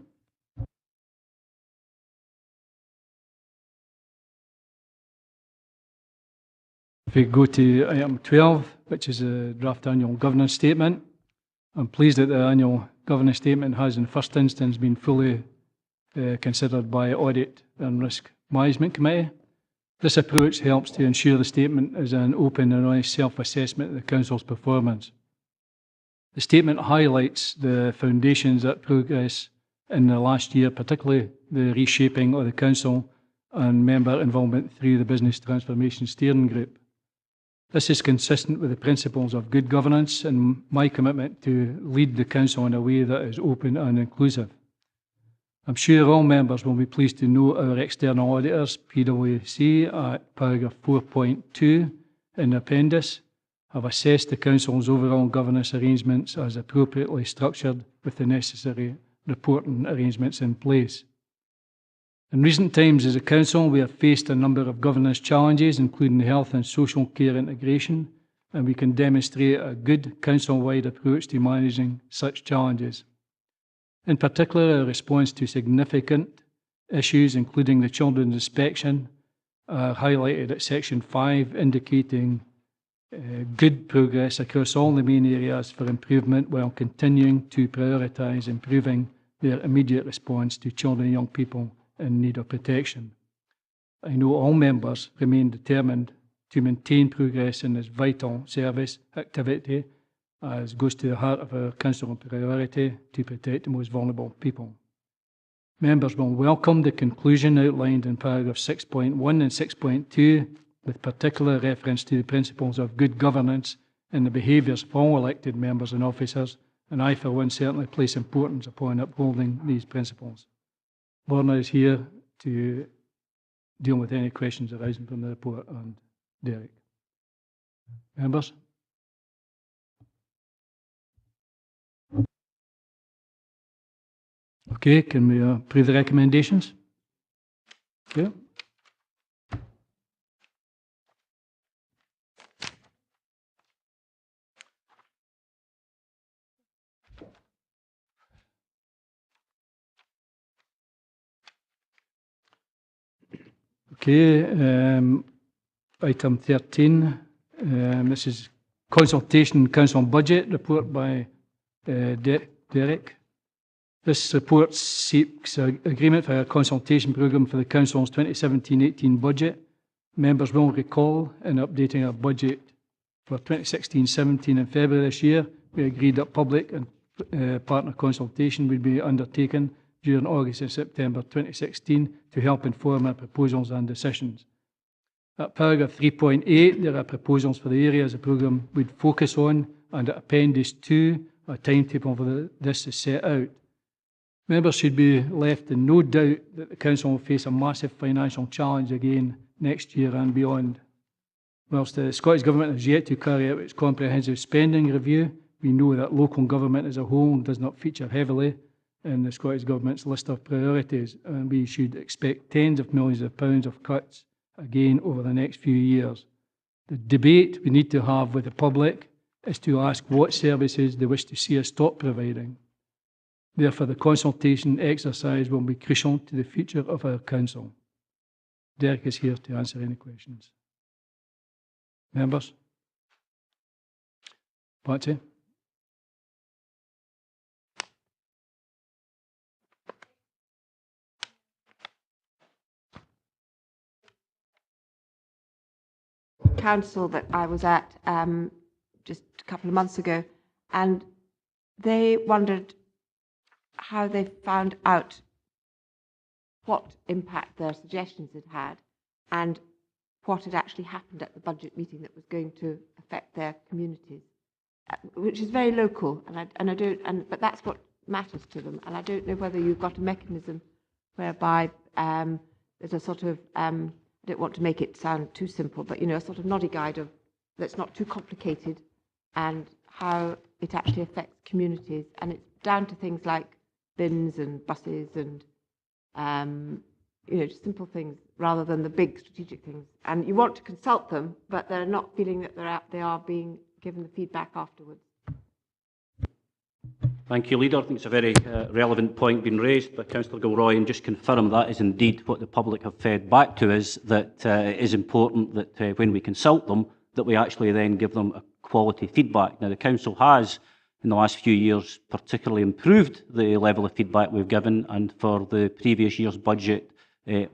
If we go to item 12, which is a draft annual governance statement, I'm pleased that the annual governance statement has in the first instance been fully considered by Audit and Risk Management Committee. This approach helps to ensure the statement is an open and honest self-assessment of the Council's performance. The statement highlights the foundations that progress in the last year, particularly the reshaping of the Council and member involvement through the Business Transformation Steering Group. This is consistent with the principles of good governance and my commitment to lead the Council in a way that is open and inclusive. I'm sure all members will be pleased to know our external auditors, PwC, at paragraph 4.2 in the appendix, have assessed the Council's overall governance arrangements as appropriately structured with the necessary reporting arrangements in place. In recent times as a Council, we have faced a number of governance challenges, including the health and social care integration, and we can demonstrate a good Council-wide approach to managing such challenges. In particular, our response to significant issues, including the children's inspection, are highlighted at section 5, indicating good progress across all the main areas for improvement while continuing to prioritise improving their immediate response to children and young people in need of protection. I know all members remain determined to maintain progress in this vital service activity, as goes to the heart of our Council priority to protect the most vulnerable people. Members will welcome the conclusion outlined in paragraph 6.1 and 6.2, with particular reference to the principles of good governance and the behaviours of all elected members and officers and I, for one, certainly place importance upon upholding these principles. Lorna is here to deal with any questions arising from the report, and Derek. Members? Okay, can we approve the recommendations? Okay. Okay, item 13. This is Consultation Council on Budget, report by Derek. This report seeks agreement for a consultation programme for the Council's 2017-18 budget. Members will recall in updating our budget for 2016-17 in February this year, we agreed that public and partner consultation would be undertaken during August and September 2016 to help inform our proposals and decisions. At paragraph 3.8, there are proposals for the areas the programme would focus on, and at Appendix 2, a timetable for this is set out. Members should be left in no doubt that the Council will face a massive financial challenge again next year and beyond. Whilst the Scottish Government has yet to carry out its comprehensive spending review, we know that local government as a whole does not feature heavily in the Scottish Government's list of priorities, and we should expect tens of millions of pounds of cuts again over the next few years. The debate we need to have with the public is to ask what services they wish to see us stop providing. Therefore, the consultation exercise will be crucial to the future of our council. Derek is here to answer any questions. Members? Patsy?
Council that I was at just a couple of months ago, and they wondered how they found out what impact their suggestions had had and what had actually happened at the budget meeting that was going to affect their communities, which is very local, but that's what matters to them. And I don't know whether you've got a mechanism whereby there's a sort of I don't want to make it sound too simple, but a sort of noddy guide of that's not too complicated and how it actually affects communities. And it's down to things like bins and buses and just simple things rather than the big strategic things. And you want to consult them, but they're not feeling that they are being given the feedback afterwards.
Thank you, Leader. I think it's a very relevant point being raised by Councillor Gilroy, and just confirm that is indeed what the public have fed back to us, that it is important that when we consult them, that we actually then give them a quality feedback. Now, the Council has, in the last few years, particularly improved the level of feedback we've given, and for the previous year's budget,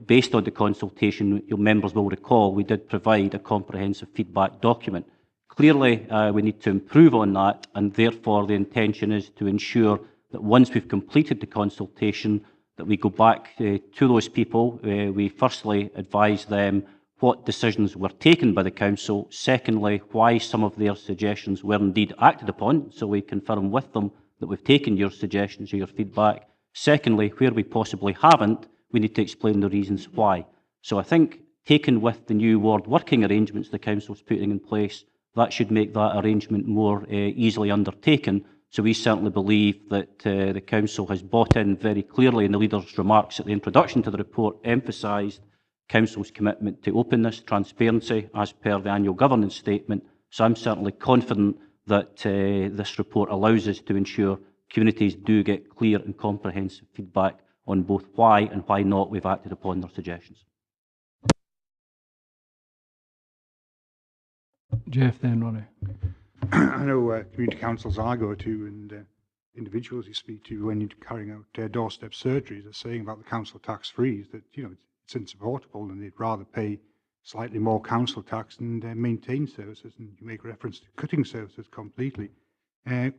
based on the consultation, your members will recall, we did provide a comprehensive feedback document. Clearly, we need to improve on that, and therefore the intention is to ensure that once we've completed the consultation, that we go back to those people. We firstly advise them what decisions were taken by the Council. Secondly, why some of their suggestions were indeed acted upon, so we confirm with them that we've taken your suggestions or your feedback. Secondly, where we possibly haven't, we need to explain the reasons why. So I think, taken with the new ward working arrangements the Council's putting in place, that should make that arrangement more easily undertaken. So we certainly believe that the Council has bought in very clearly in the Leader's remarks at the introduction to the report, emphasised Council's commitment to openness, transparency, as per the annual governance statement. So I'm certainly confident that this report allows us to ensure communities do get clear and comprehensive feedback on both why and why not we've acted upon their suggestions.
Jeff, then Ronnie.
I know community councils I go to and individuals you speak to when you're carrying out doorstep surgeries are saying about the council tax freeze that it's insupportable and they'd rather pay slightly more council tax and maintain services, and you make reference to cutting services completely.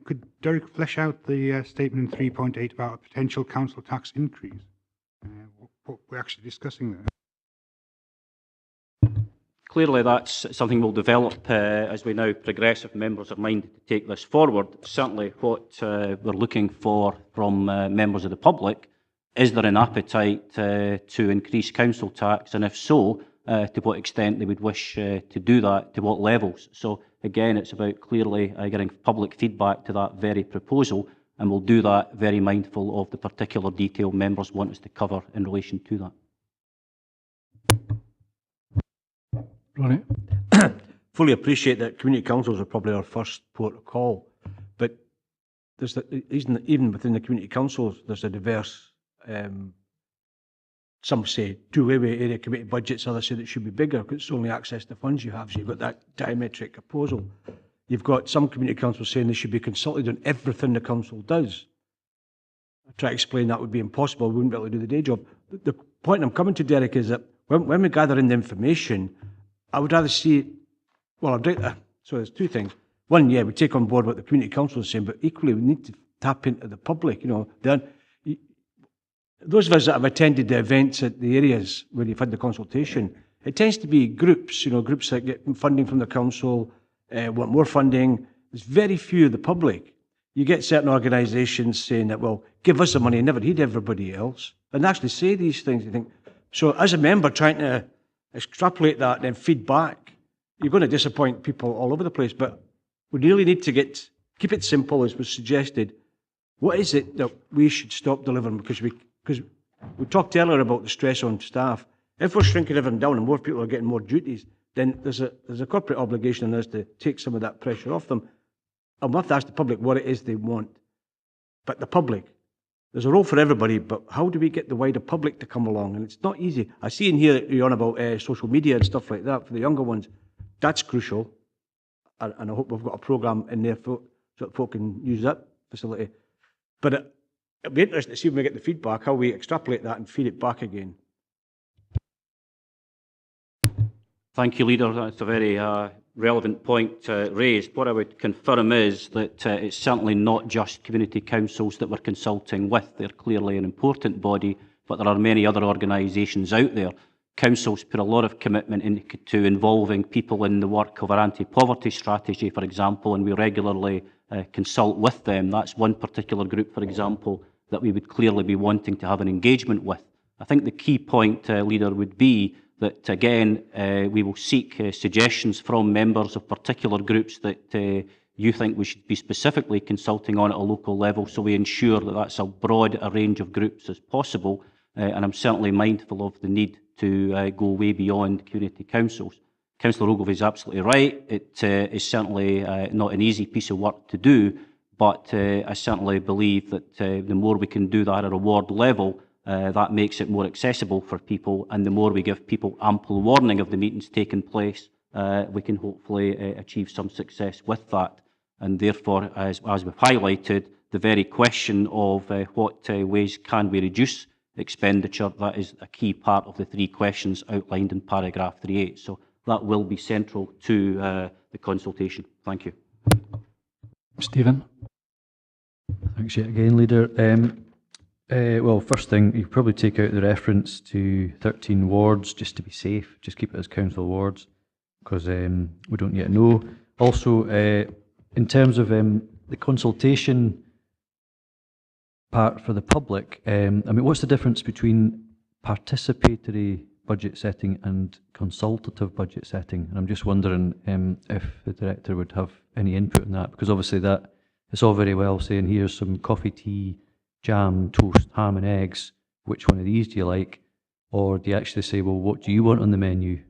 Could Derek flesh out the statement in 3.8 about a potential council tax increase? What we're actually discussing there?
clearly that's something we'll develop as we now progressive members are minded to take this forward. Certainly what we're looking for from members of the public, is there an appetite to increase council tax, and if so, to what extent they would wish to do that, to what levels. So again, it's about clearly getting public feedback to that very proposal, and we'll do that very mindful of the particular detail members want us to cover in relation to that.
Ronnie?
Fully appreciate that community councils are probably our first port of call, but there's even within the community councils, there's a diverse. Some say do away with area committee budgets, others say that it should be bigger because it's only access to funds you have. So you've got that diametric opposal. You've got some community councils saying they should be consulted on everything the council does. I try to explain that would be impossible. We wouldn't be able to do the day job. The point I'm coming to, Derek, is that when we gather in the information, I would rather see, well, so there's two things. One, yeah, we take on board what the community council is saying, but equally we need to tap into the public. Those of us that have attended the events at the areas where you've had the consultation, it tends to be groups, groups that get funding from the council, want more funding. There's very few of the public. You get certain organisations saying that, well, give us the money and never heed everybody else, and actually say these things. You think, so as a member trying to extrapolate that and then feed back, you're going to disappoint people all over the place. But we really need to keep it simple, as was suggested. What is it that we should stop delivering? Because we talked earlier about the stress on staff. If we're shrinking everything down and more people are getting more duties, then there's a corporate obligation on us to take some of that pressure off them. And we'll have to ask the public what it is they want. But the public, there's a role for everybody, but how do we get the wider public to come along? And it's not easy. I see in here that you're on about social media and stuff like that for the younger ones. That's crucial. And I hope we've got a programme in there so that folk can use that facility. But it'll be interesting to see when we get the feedback, how we extrapolate that and feed it back again.
Thank you, Leader. That's a very relevant point raised. What I would confirm is that it's certainly not just community councils that we're consulting with. They're clearly an important body, but there are many other organisations out there. Councils put a lot of commitment into involving people in the work of our anti-poverty strategy, for example, and we regularly consult with them. That's one particular group, for example, that we would clearly be wanting to have an engagement with. I think the key point, Leader, would be that, again, we will seek suggestions from members of particular groups that you think we should be specifically consulting on at a local level, so we ensure that that's as broad a range of groups as possible. And I'm certainly mindful of the need to go way beyond community councils. Councillor Ogilvie is absolutely right. It is certainly not an easy piece of work to do, but I certainly believe that the more we can do that at a ward level, that makes it more accessible for people, and the more we give people ample warning of the meetings taking place, we can hopefully achieve some success with that. And therefore, as we've highlighted, the very question of what ways can we reduce expenditure, that is a key part of the three questions outlined in paragraph 3.8. So that will be central to the consultation. Thank you.
Stephen?
Thanks yet again, Leader. Well, first thing, you probably take out the reference to 13 wards just to be safe. Just keep it as council wards, because we don't yet know. Also, in terms of the consultation part for the public, I mean, what's the difference between participatory budget setting and consultative budget setting? And I'm just wondering if the Director would have any input on that, because obviously that it's all very well saying here's some coffee, tea, jam, toast, ham and eggs, which one of these do you like? Or do you actually say, well, what do you want on the menu?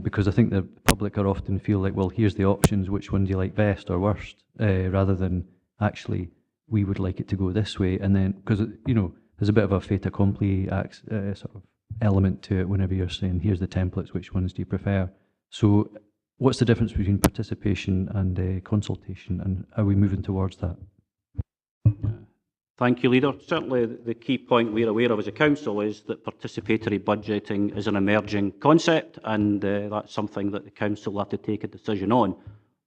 Because I think the public are often feel like, well, here's the options, which one do you like best or worst? Rather than actually, we would like it to go this way. And then, because, you know, there's a bit of a fait accompli sort of element to it whenever you're saying, here's the templates, which ones do you prefer? So what's the difference between participation and consultation, and are we moving towards that?
Thank you, Leader. Certainly the key point we're aware of as a council is that participatory budgeting is an emerging concept, and that's something that the council will have to take a decision on.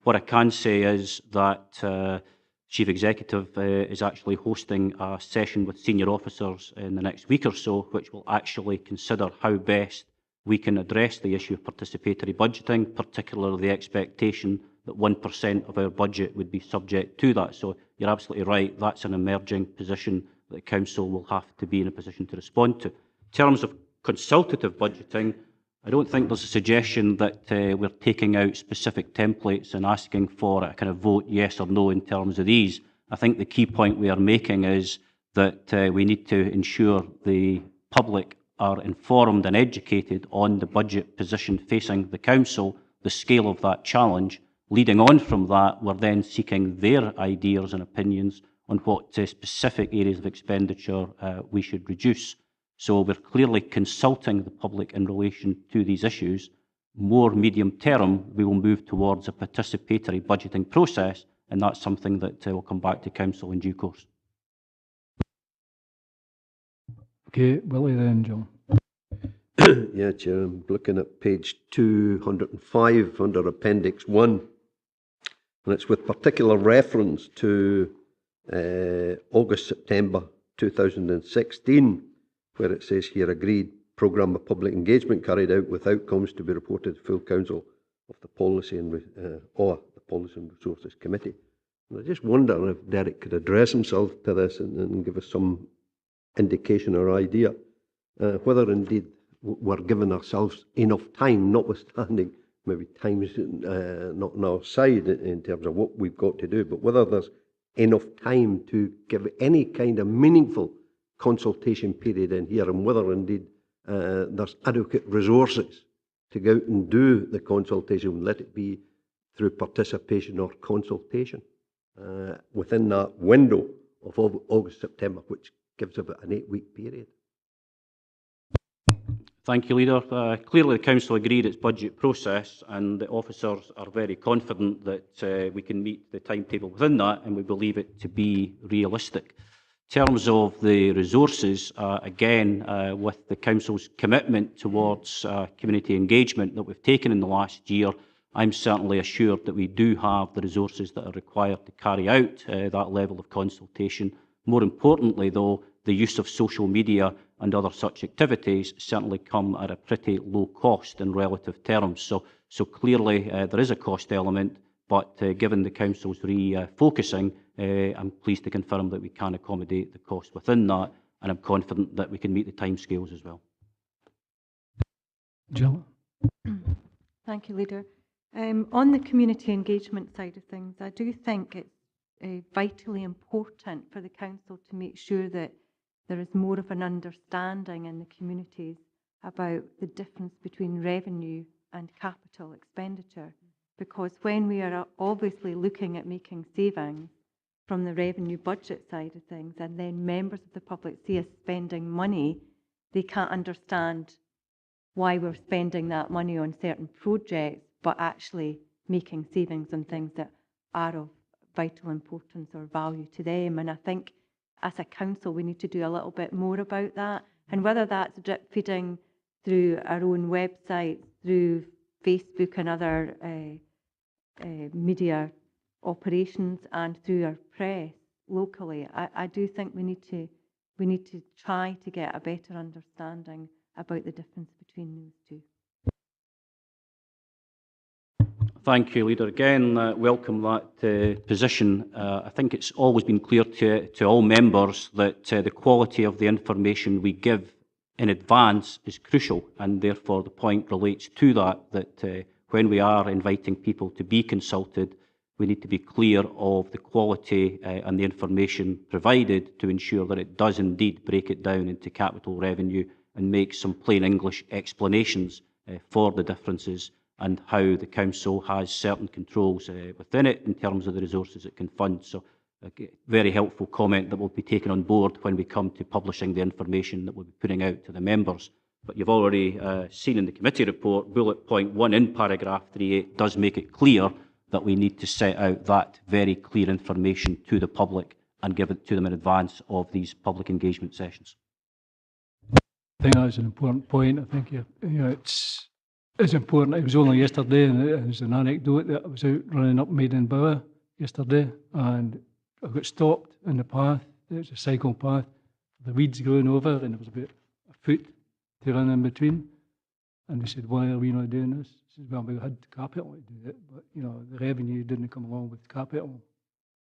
What I can say is that Chief Executive is actually hosting a session with senior officers in the next week or so, which will actually consider how best we can address the issue of participatory budgeting, particularly the expectation that 1% of our budget would be subject to that. So you're absolutely right, that's an emerging position that the Council will have to be in a position to respond to. In terms of consultative budgeting, I don't think there's a suggestion that we're taking out specific templates and asking for a kind of vote yes or no in terms of these. I think the key point we are making is that we need to ensure the public are informed and educated on the budget position facing the Council, the scale of that challenge. Leading on from that, we're then seeking their ideas and opinions on what specific areas of expenditure we should reduce. So we're clearly consulting the public in relation to these issues. More medium term, we will move towards a participatory budgeting process, and that's something that will come back to Council in due course.
Okay, Willie then, John.
Yeah, Chair, I'm looking at page 205 under Appendix 1, and it's with particular reference to August-September 2016, where it says here, agreed programme of public engagement carried out with outcomes to be reported to full Council of the Policy or the Policy and Resources Committee. And I just wonder if Derek could address himself to this and give us some indication or idea whether indeed we're giving ourselves enough time, notwithstanding maybe time's not on our side in terms of what we've got to do, but whether there's enough time to give any kind of meaningful consultation period in here, and whether indeed there's adequate resources to go out and do the consultation, let it be through participation or consultation within that window of August, September, which gives about an 8-week period.
Thank you, Leader. Clearly the Council agreed its budget process, and the officers are very confident that we can meet the timetable within that, and we believe it to be realistic. In terms of the resources, again, with the Council's commitment towards community engagement that we've taken in the last year, I'm certainly assured that we do have the resources that are required to carry out that level of consultation. More importantly, though, the use of social media and other such activities certainly come at a pretty low cost in relative terms. So clearly there is a cost element, but given the Council's refocusing, I'm pleased to confirm that we can accommodate the cost within that, and I'm confident that we can meet the timescales as well.
Jill?
Thank you, Leader. On the community engagement side of things, I do think it's vitally important for the Council to make sure that there is more of an understanding in the communities about the difference between revenue and capital expenditure. Because when we are obviously looking at making savings from the revenue budget side of things, and then members of the public see us spending money, they can't understand why we're spending that money on certain projects, but actually making savings on things that are of vital importance or value to them. And I think as a council, we need to do a little bit more about that. And whether that's drip feeding through our own website, through Facebook and other media operations, and through our press locally, I do think we need to try to get a better understanding about the difference between those two.
Thank you, Leader. Again, welcome that position. I think it's always been clear to all members that the quality of the information we give in advance is crucial, and therefore the point relates to that when we are inviting people to be consulted, we need to be clear of the quality and the information provided to ensure that it does indeed break it down into capital revenue and make some plain English explanations for the differences and how the Council has certain controls within it in terms of the resources it can fund. So a very helpful comment that will be taken on board when we come to publishing the information that we'll be putting out to the members. But you've already seen in the committee report, bullet point 1 in paragraph 3.8 does make it clear that we need to set out that very clear information to the public and give it to them in advance of these public engagement sessions.
I think that's an important point. I think it's important. It was only yesterday, and it was an anecdote, that I was out running up Maiden Bower yesterday, and I got stopped in the path. It was a cycle path, the weeds growing over, and there was about a foot to run in between. And we said, why are we not doing this? He said, well, we had capital to do it, but, the revenue didn't come along with capital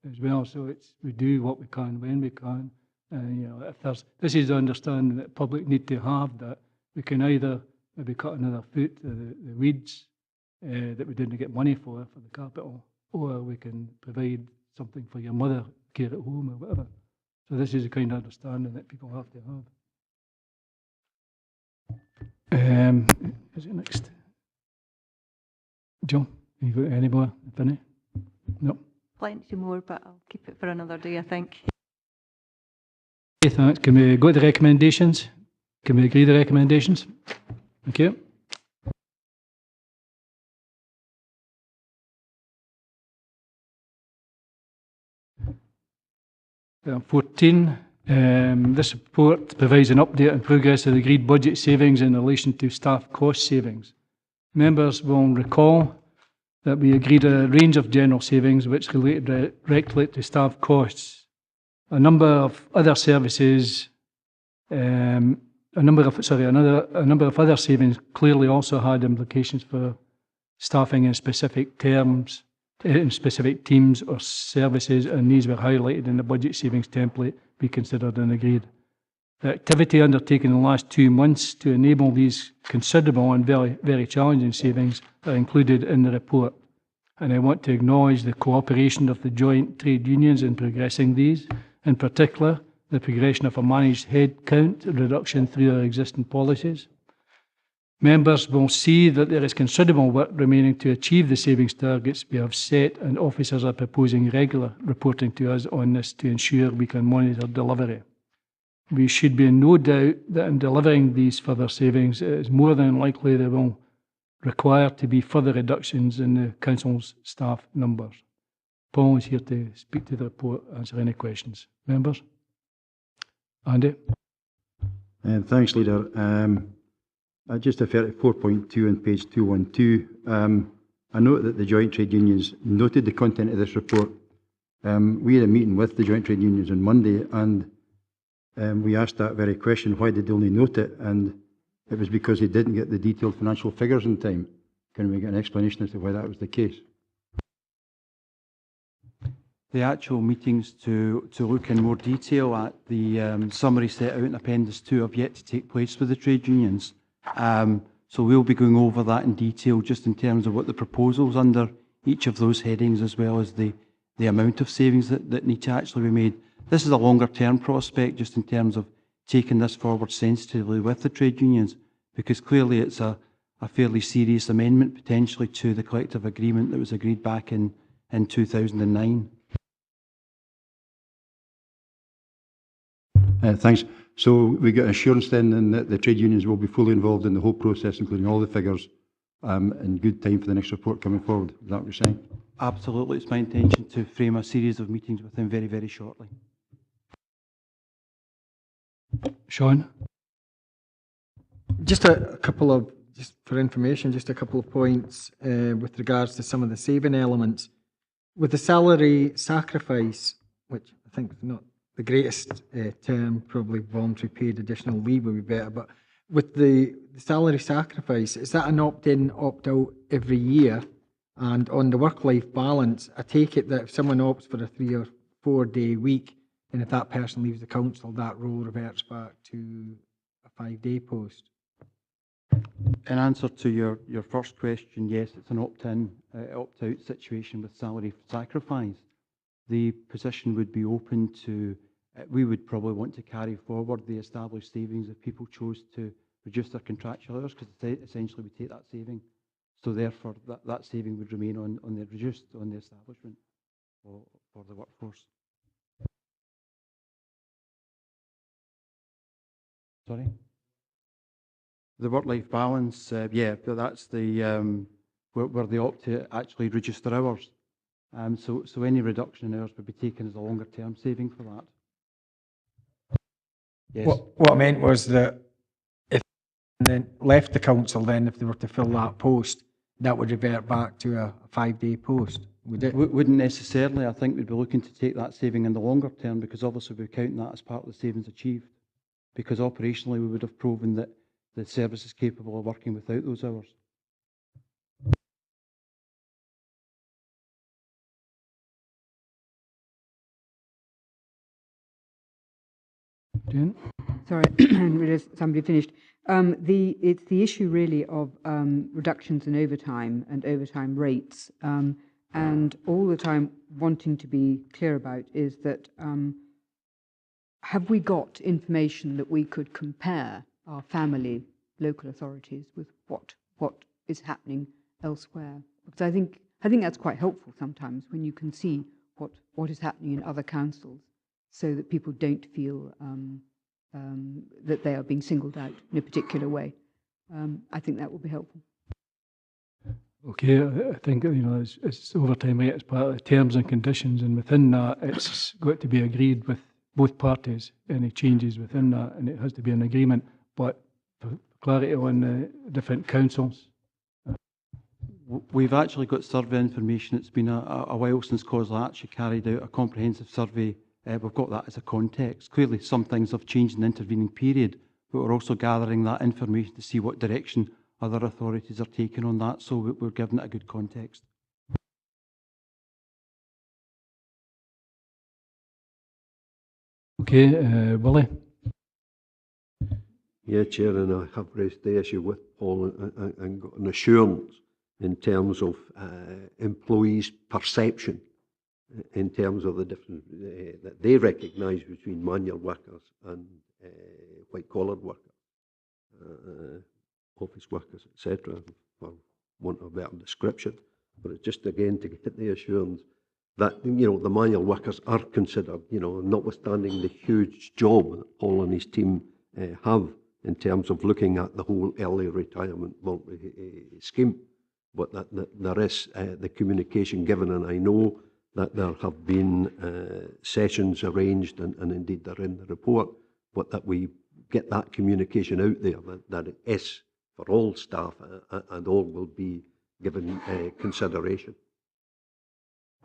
as well. So we do what we can when we can. And, if this is the understanding that the public need to have, that we can either maybe cut another foot to the weeds that we didn't get money for the capital, or we can provide something for your mother, care at home or whatever. So this is the kind of understanding that people have to have. Is it next? John, have you got any more? Any? No.
Plenty more, but I'll keep it for another day, I think.
Okay, thanks. Can we go to the recommendations? Can we agree the recommendations? Thank you. Item 14. This report provides an update on progress of the agreed budget savings in relation to staff cost savings. Members will recall that we agreed a range of general savings which related directly to staff costs. A number of other services, a number of other savings clearly also had implications for staffing in specific terms, in specific teams or services, and these were highlighted in the budget savings template we considered and agreed. The activity undertaken in the last 2 months to enable these considerable and very, very challenging savings are included in the report. And I want to acknowledge the cooperation of the joint trade unions in progressing these, in particular, the progression of a managed head count reduction through our existing policies. Members will see that there is considerable work remaining to achieve the savings targets we have set, and officers are proposing regular reporting to us on this to ensure we can monitor delivery. We should be in no doubt that in delivering these further savings, it is more than likely there will require to be further reductions in the Council's staff numbers. Paul is here to speak to the report, answer any questions. Members? Andy?
Thanks, Leader. Just refer to 4.2 on page 212. I note that the Joint Trade Unions noted the content of this report. We had a meeting with the Joint Trade Unions on Monday, and we asked that very question, why did they only note it? And it was because they didn't get the detailed financial figures in time. Can we get an explanation as to why that was the case?
The actual meetings to look in more detail at the summary set out in Appendix 2 have yet to take place with the trade unions. So we'll be going over that in detail just in terms of what the proposals under each of those headings, as well as the amount of savings that need to actually be made. This is a longer term prospect just in terms of taking this forward sensitively with the trade unions, because clearly it's a fairly serious amendment potentially to the collective agreement that was agreed back in 2009.
Thanks. So we get assurance then that the trade unions will be fully involved in the whole process, including all the figures, in good time for the next report coming forward. Is that what you're saying?
Absolutely. It's my intention to frame a series of meetings with them very, very shortly.
Sean?
Just a couple of, just for information, just a couple of points with regards to some of the saving elements. With the salary sacrifice, which I think is not the greatest term, probably voluntary paid additional leave would be better, but with the salary sacrifice, is that an opt-in, opt-out every year? And on the work-life balance, I take it that if someone opts for a 3 or 4 day week, then if that person leaves the council, that role reverts back to a 5-day post.
In answer to your first question, yes, it's an opt-in, opt-out situation with salary sacrifice. The position would be open to, we would probably want to carry forward the established savings if people chose to reduce their contractual hours, because essentially we take that saving. So therefore that saving would remain on the reduced, on the establishment for the workforce. Sorry? The work-life balance, yeah, but that's the where they opt to actually reduce their hours. So any reduction in hours would be taken as a longer-term saving for that. Yes.
What I meant was that if they then left the council, then if they were to fill that post, that would revert back to a 5-day post, would it?
Wouldn't necessarily. I think we'd be looking to take that saving in the longer term, because obviously we're counting that as part of the savings achieved. Because operationally we would have proven that the service is capable of working without those hours.
Jane?
Sorry, somebody finished. It's the issue really of reductions in overtime and overtime rates, and all the time wanting to be clear about is that have we got information that we could compare our family local authorities with what is happening elsewhere? Because I think that's quite helpful sometimes when you can see what is happening in other councils, so that people don't feel that they are being singled out in a particular way. I think that will be helpful.
Okay, I think it's overtime rate as part of the terms and conditions, and within that, it's got to be agreed with both parties. Any changes within that, and it has to be an agreement. But for clarity on the different councils.
We've actually got survey information. It's been a while since COSLA actually carried out a comprehensive survey. We've got that as a context. Clearly, some things have changed in the intervening period, but we're also gathering that information to see what direction other authorities are taking on that, so we're giving it a good context.
Okay, Willie?
Yeah, Chair, and I have raised the issue with Paul and got an assurance in terms of employees' perception, in terms of the difference that they recognise between manual workers and white-collar workers, office workers, etc., for want of a better description. But it's just, again, to get the assurance that, the manual workers are considered, notwithstanding the huge job that Paul and his team have in terms of looking at the whole early retirement scheme, but that there is the communication given, and I know that there have been sessions arranged, and indeed they're in the report, but that we get that communication out there, that it is for all staff and all will be given consideration.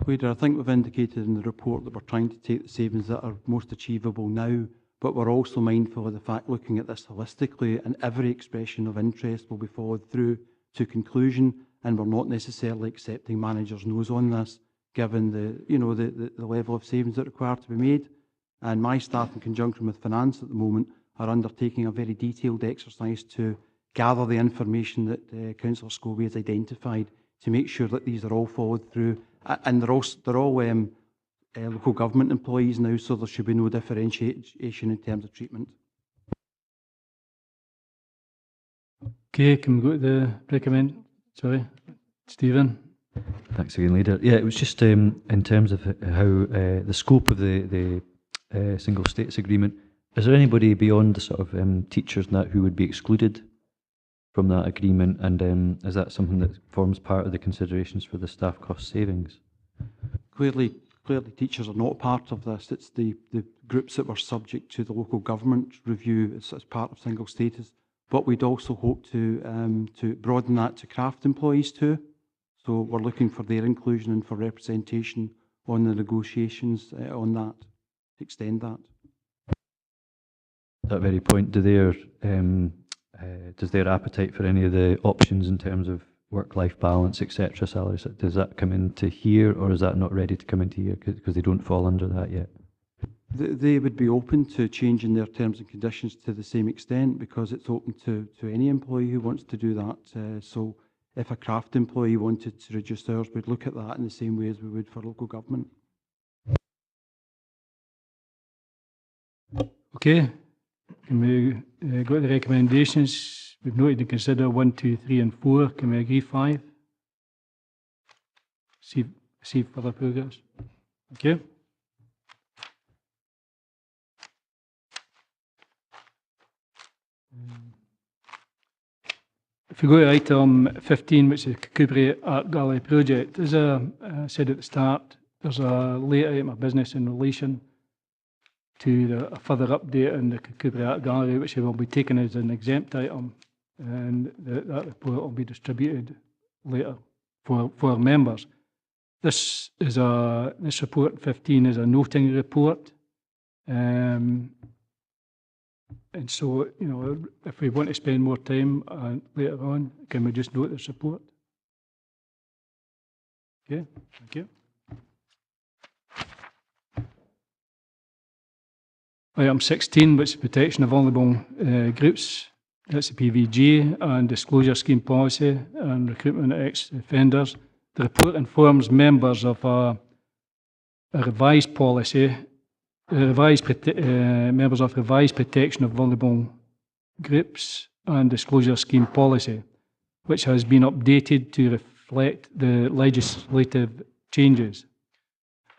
Leader, I think we've indicated in the report that we're trying to take the savings that are most achievable now, but we're also mindful of the fact, looking at this holistically, and every expression of interest will be followed through to conclusion, and we're not necessarily accepting managers' no's on this, given the level of savings that are required to be made. And my staff, in conjunction with finance at the moment, are undertaking a very detailed exercise to gather the information that Councillor Scobie has identified to make sure that these are all followed through. And they're all local government employees now, so there should be no differentiation in terms of treatment.
Okay, can we go to the recommend? Sorry, Stephen.
Thanks again, Leader. Yeah, it was just in terms of how the scope of the single status agreement. Is there anybody beyond the sort of teachers and that who would be excluded from that agreement, and is that something that forms part of the considerations for the staff cost savings?
Clearly teachers are not part of this. It's the groups that were subject to the local government review as part of single status. But we'd also hope to broaden that to craft employees too. So we're looking for their inclusion and for representation on the negotiations on that, to extend that.
That very point, does their appetite for any of the options in terms of work-life balance, etc., salaries, does that come into here, or is that not ready to come into here because they don't fall under that yet?
They would be open to changing their terms and conditions to the same extent, because it's open to any employee who wants to do that. So if a craft employee wanted to reduce hours, we'd look at that in the same way as we would for local government.
Okay, can we go to the recommendations? We've noted to consider 1, 2, 3 and 4. Can we agree 5? See further progress. Okay. If we go to item 15, which is the Kirkcudbright Art Gallery project, as I said at the start, there's a late item of business in relation to a further update on the Kirkcudbright Art Gallery, which will be taken as an exempt item, and that report will be distributed later for members. This report 15 is a noting report. And so, you know, if we want to spend more time later on, can we just note the support? Okay, thank you. Item 16, which is protection of vulnerable groups. That's the PVG and disclosure scheme policy and recruitment of ex-offenders. The report informs members of a revised policy, members of revised protection of vulnerable groups and disclosure scheme policy, which has been updated to reflect the legislative changes.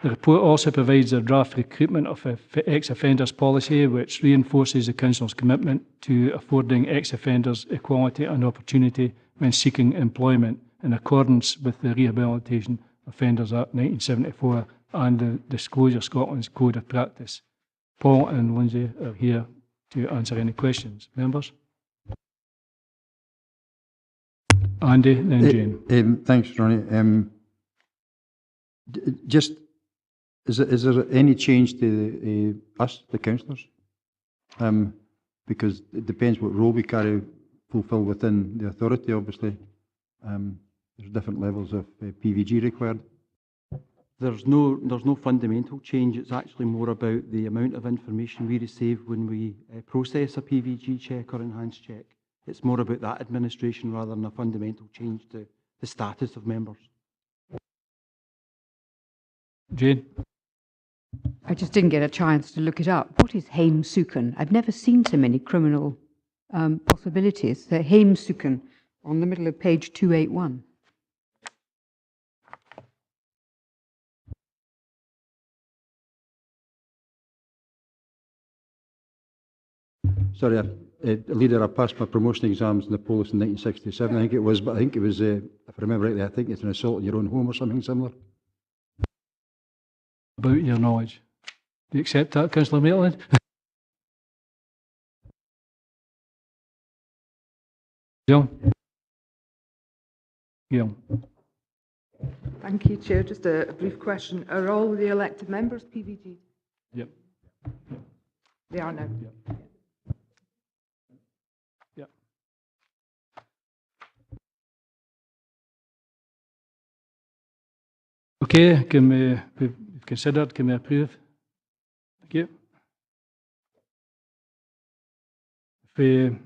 The report also provides a draft recruitment of ex-offenders policy, which reinforces the Council's commitment to affording ex-offenders equality and opportunity when seeking employment in accordance with the Rehabilitation Offenders Act 1974 and the Disclosure Scotland's Code of Practice. Paul and Lindsay are here to answer any questions. Members? Andy, then Jane.
Thanks, Ronnie. Just, is there any change to us, the councillors? Because it depends what role we fulfil within the authority, obviously. There's different levels of PVG required.
There's no fundamental change. It's actually more about the amount of information we receive when we process a PVG check or enhanced check. It's more about that administration rather than a fundamental change to the status of members.
Jane?
I just didn't get a chance to look it up. What is heimsuken? I've never seen so many criminal possibilities. The heimsuken on the middle of page 281.
Sorry, Leader, I passed my promotion exams in the police in 1967, I think it was, but I think it was, if I remember rightly, I think it's an assault in your own home or something similar.
About your knowledge. Do you accept that, Councillor Maitland? John? Gail?
Thank you, Chair. Just a brief question. Are all the elected members PVG?
Yep.
They are now?
Yep. Yep. Okay, can we've considered, can we approve? Thank you. If we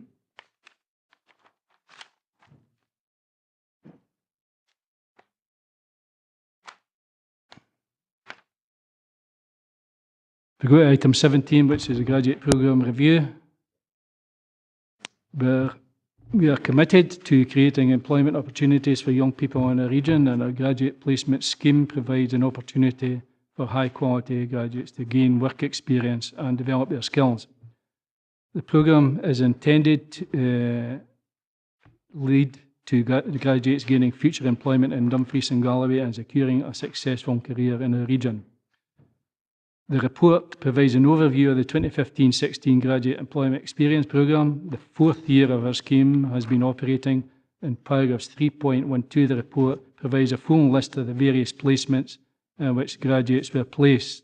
go to item 17, which is a graduate programme review, where we are committed to creating employment opportunities for young people in our region, and our graduate placement scheme provides an opportunity for high quality graduates to gain work experience and develop their skills. The programme is intended to lead to graduates gaining future employment in Dumfries and Galloway and securing a successful career in our region. The report provides an overview of the 2015-16 Graduate Employment Experience Programme. The fourth year of our scheme has been operating. In paragraphs 3.12, the report provides a full list of the various placements in which graduates were placed.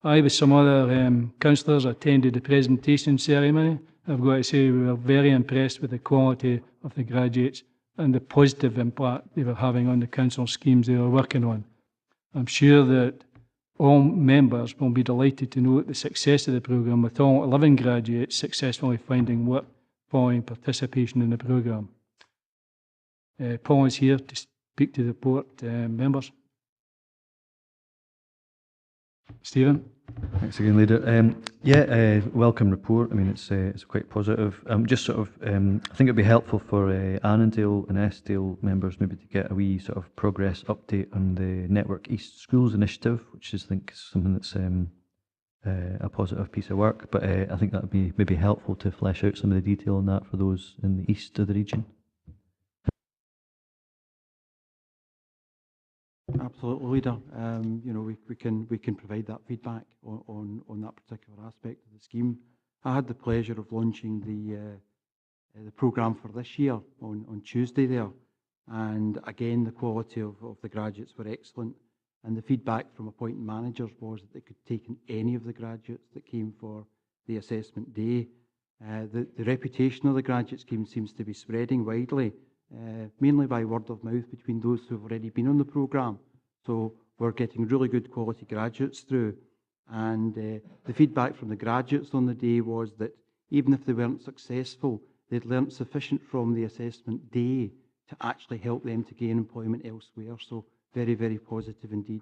I, with some other councillors, attended the presentation ceremony. I've got to say we were very impressed with the quality of the graduates and the positive impact they were having on the council schemes they were working on. I'm sure that all members will be delighted to note the success of the programme, with all 11 graduates successfully finding work following participation in the programme. Paul is here to speak to the report. Members? Stephen?
Thanks again, Leader. Welcome report. I mean, it's quite positive. Just sort of, I think it'd be helpful for Annandale and Eskdale members maybe to get a wee sort of progress update on the Network East Schools initiative, which is, I think, something that's a positive piece of work. But I think that would be maybe helpful to flesh out some of the detail on that for those in the east of the region.
Absolutely, Leader. You know, we can provide that feedback on that particular aspect of the scheme. I had the pleasure of launching the programme for this year on Tuesday there, and again the quality of the graduates were excellent, and the feedback from appointing managers was that they could take in any of the graduates that came for the assessment day. The reputation of the graduate scheme seems to be spreading widely, mainly by word of mouth between those who have already been on the programme. So we're getting really good quality graduates through. And the feedback from the graduates on the day was that even if they weren't successful, they'd learnt sufficient from the assessment day to actually help them to gain employment elsewhere. So very, very positive indeed.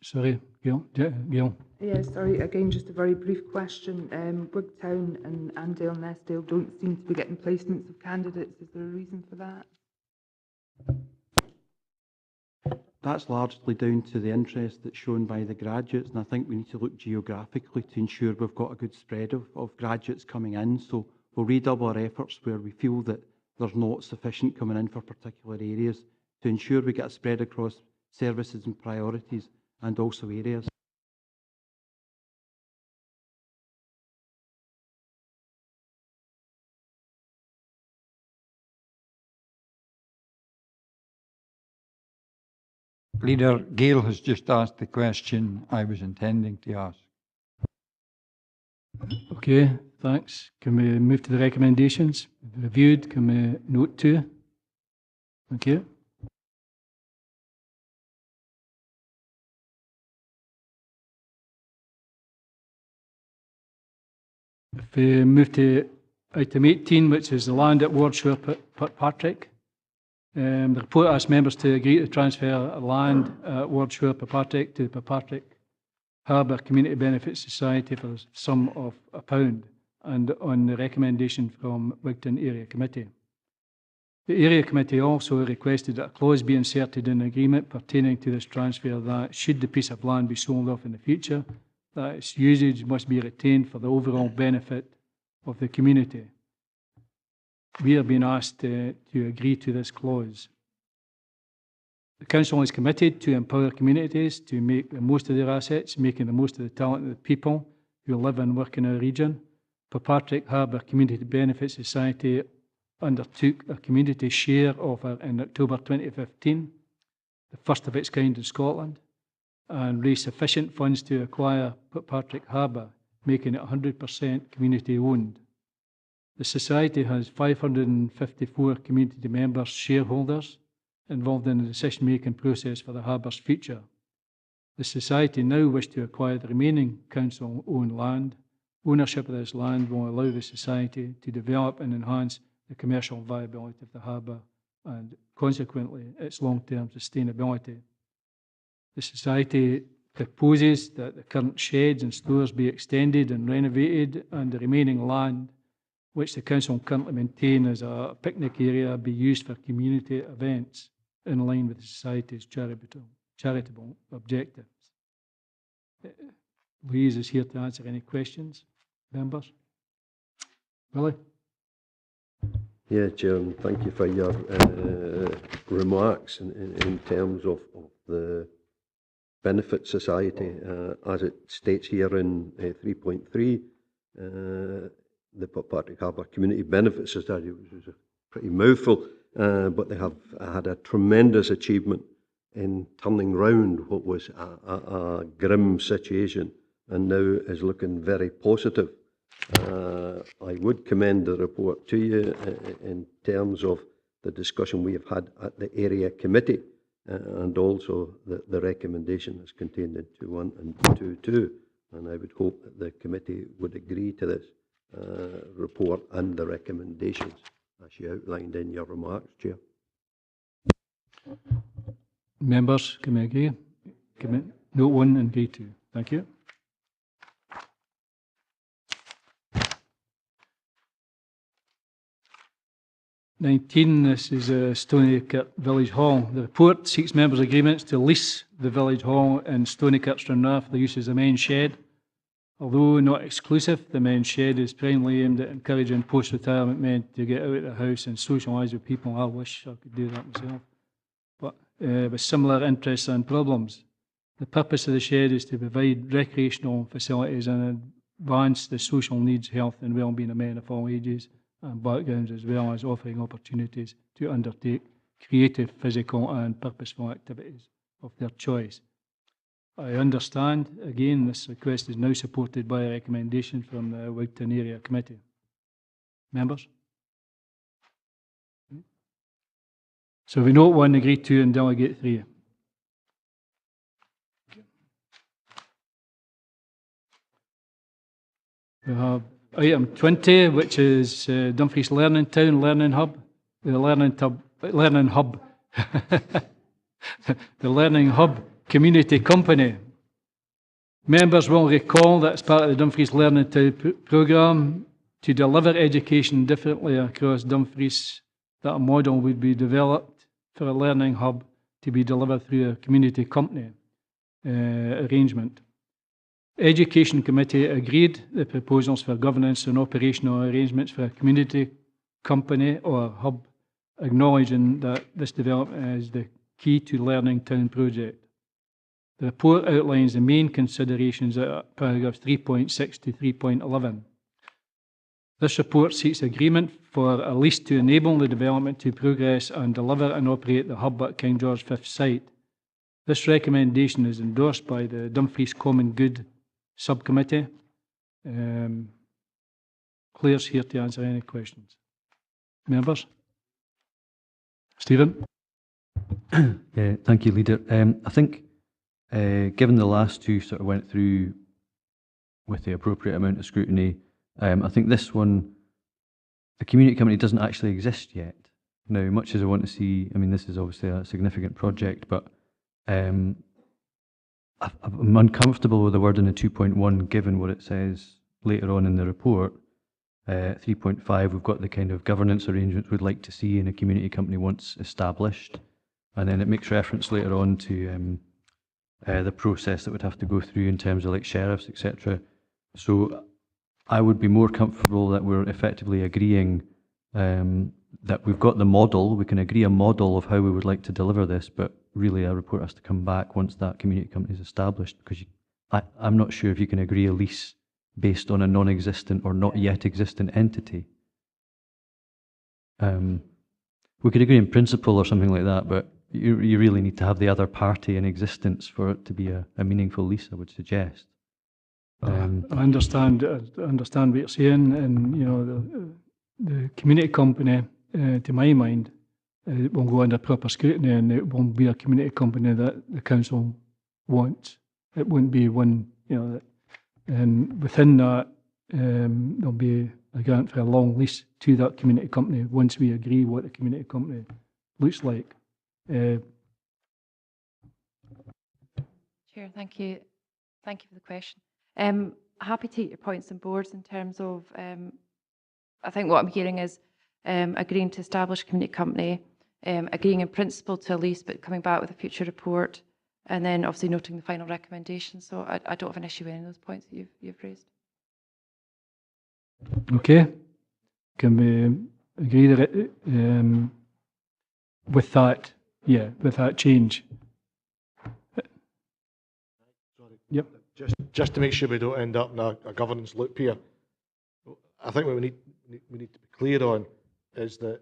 Sorry, Gail. Gail.
Yeah, sorry, again, just a very brief question. Wigtown and Andale and Nestdale don't seem to be getting placements of candidates. Is there a reason for that?
That's largely down to the interest that's shown by the graduates, and I think we need to look geographically to ensure we've got a good spread of graduates coming in. So we'll redouble our efforts where we feel that there's not sufficient coming in for particular areas to ensure we get a spread across services and priorities and also areas.
Leader, Gail has just asked the question I was intending to ask.
Okay, thanks. Can we move to the recommendations? Reviewed, can we note 2? Thank you. If we move to item 18, which is the land at Wardshire Portpatrick. The report asks members to agree to transfer land at Wardshire Portpatrick to the Portpatrick Harbour Community Benefit Society for the sum of £1 and on the recommendation from Wigtown Area Committee. The Area Committee also requested that a clause be inserted in the agreement pertaining to this transfer that, should the piece of land be sold off in the future, that its usage must be retained for the overall benefit of the community. We are being asked to agree to this clause. The Council is committed to empower communities to make the most of their assets, making the most of the talent of the people who live and work in our region. Portpatrick Harbour Community Benefit Society undertook a community share offer in October 2015, the first of its kind in Scotland, and raised sufficient funds to acquire Portpatrick Harbour, making it 100% community owned. The Society has 554 community members, shareholders, involved in the decision-making process for the harbour's future. The Society now wish to acquire the remaining council-owned land. Ownership of this land will allow the Society to develop and enhance the commercial viability of the harbour and, consequently, its long-term sustainability. The Society proposes that the current sheds and stores be extended and renovated, and the remaining land, which the Council currently maintain as a picnic area, be used for community events in line with the Society's charitable objectives. Louise is here to answer any questions, members. Willie?
Yeah, Chair, thank you for your remarks in terms of the Benefit Society. As it states here in 3.3, the Portpatrick Harbour Community Benefit Society, which is a pretty mouthful, but they have had a tremendous achievement in turning round what was a grim situation and now is looking very positive. I would commend the report to you in terms of the discussion we have had at the area committee and also the recommendation that's contained in 2.1 and 2.2. And I would hope that the committee would agree to this report and the recommendations as you outlined in your remarks, Chair.
Members, can we agree? Note 1 and agree 2. Thank you. This is Stoneykirk Village Hall. The report seeks members' agreements to lease the Village Hall in Stoneykirk, Stranraer for the use as a main shed. Although not exclusive, the men's shed is primarily aimed at encouraging post-retirement men to get out of the house and socialise with people. I wish I could do that myself, but with similar interests and problems. The purpose of the shed is to provide recreational facilities and advance the social needs, health and well-being of men of all ages and backgrounds, as well as offering opportunities to undertake creative, physical and purposeful activities of their choice. I understand, again, this request is now supported by a recommendation from the Outturn Area Committee. Members? So we note 1, agree 2, and delegate 3. We have item 20, which is Dumfries Learning Town, Learning Hub. The Learning Hub, the Learning Hub Community Company. Members will recall that as part of the Dumfries Learning Town programme, to deliver education differently across Dumfries, that a model would be developed for a learning hub to be delivered through a community company arrangement. Education Committee agreed the proposals for governance and operational arrangements for a community company or hub, acknowledging that this development is the key to Learning Town project. The report outlines the main considerations at paragraphs 3.6 to 3.11. This report seeks agreement for a lease to enable the development to progress and deliver and operate the hub at King George V site. This recommendation is endorsed by the Dumfries Common Good Subcommittee. Claire's here to answer any questions. Members? Stephen?
Yeah, thank you, Leader. I think, given the last two sort of went through with the appropriate amount of scrutiny, I think this one, the community company doesn't actually exist yet. Now, much as I want to see, I mean, this is obviously a significant project, but I'm uncomfortable with the word in the 2.1 given what it says later on in the report. 3.5, we've got the kind of governance arrangements we'd like to see in a community company once established. And then it makes reference later on to the process that would have to go through in terms of like sheriffs, etc. So I would be more comfortable that we're effectively agreeing that we've got the model, we can agree a model of how we would like to deliver this, but really a report has to come back once that community company is established, because I'm not sure if you can agree a lease based on a non-existent or not yet existent entity. We could agree in principle or something like that, but you really need to have the other party in existence for it to be a meaningful lease, I would suggest.
I understand what you're saying, and you know the community company, to my mind, it will go under proper scrutiny, and it won't be a community company that the council wants. It won't be one, you know, and within that there'll be a grant for a long lease to that community company once we agree what the community company looks like.
Chair, thank you. Thank you for the question. Happy to take your points and boards in terms of, I think what I'm hearing is agreeing to establish a community company, agreeing in principle to a lease, but coming back with a future report, and then obviously noting the final recommendation. So I don't have an issue with any of those points that you've raised.
Okay. Can we agree that with that, yeah, with that change? Yep.
Just to make sure we don't end up in a governance loop here, I think what we need to be clear on is that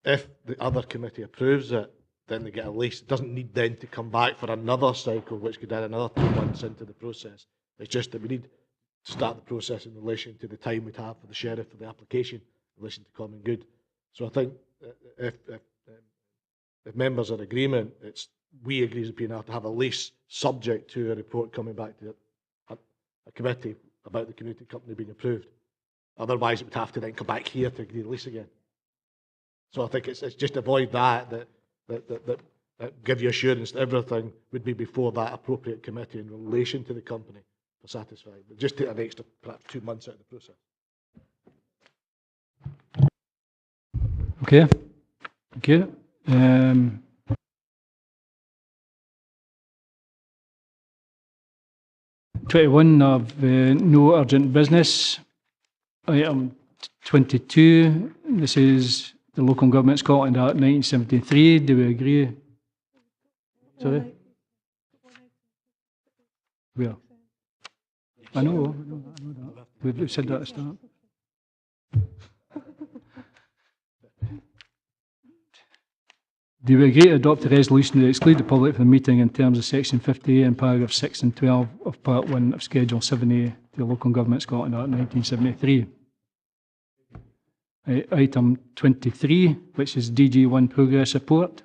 if the other committee approves it, then they get a lease. It doesn't need then to come back for another cycle, which could add another 2 months into the process. It's just that we need to start the process in relation to the time we'd have for the sheriff for the application in relation to common good. So I think if members are in agreement, we agree as a P&R to have a lease subject to a report coming back to a committee about the community company being approved. Otherwise, it would have to then come back here to agree the lease again. So I think it's just avoid that give you assurance that everything would be before that appropriate committee in relation to the company for satisfying. But just take an extra perhaps 2 months out of the process.
Okay. Okay. 21 of no urgent business. Item 22, this is the Local Government Scotland Act 1973. Do we agree? Sorry? Where? I know that. We've said that at the start. Do we agree to adopt a resolution to exclude the public from the meeting in terms of section 50A and paragraph 6 and 12 of part 1 of schedule 7A to the Local Government Scotland Act 1973? Item 23, which is DG1 progress report.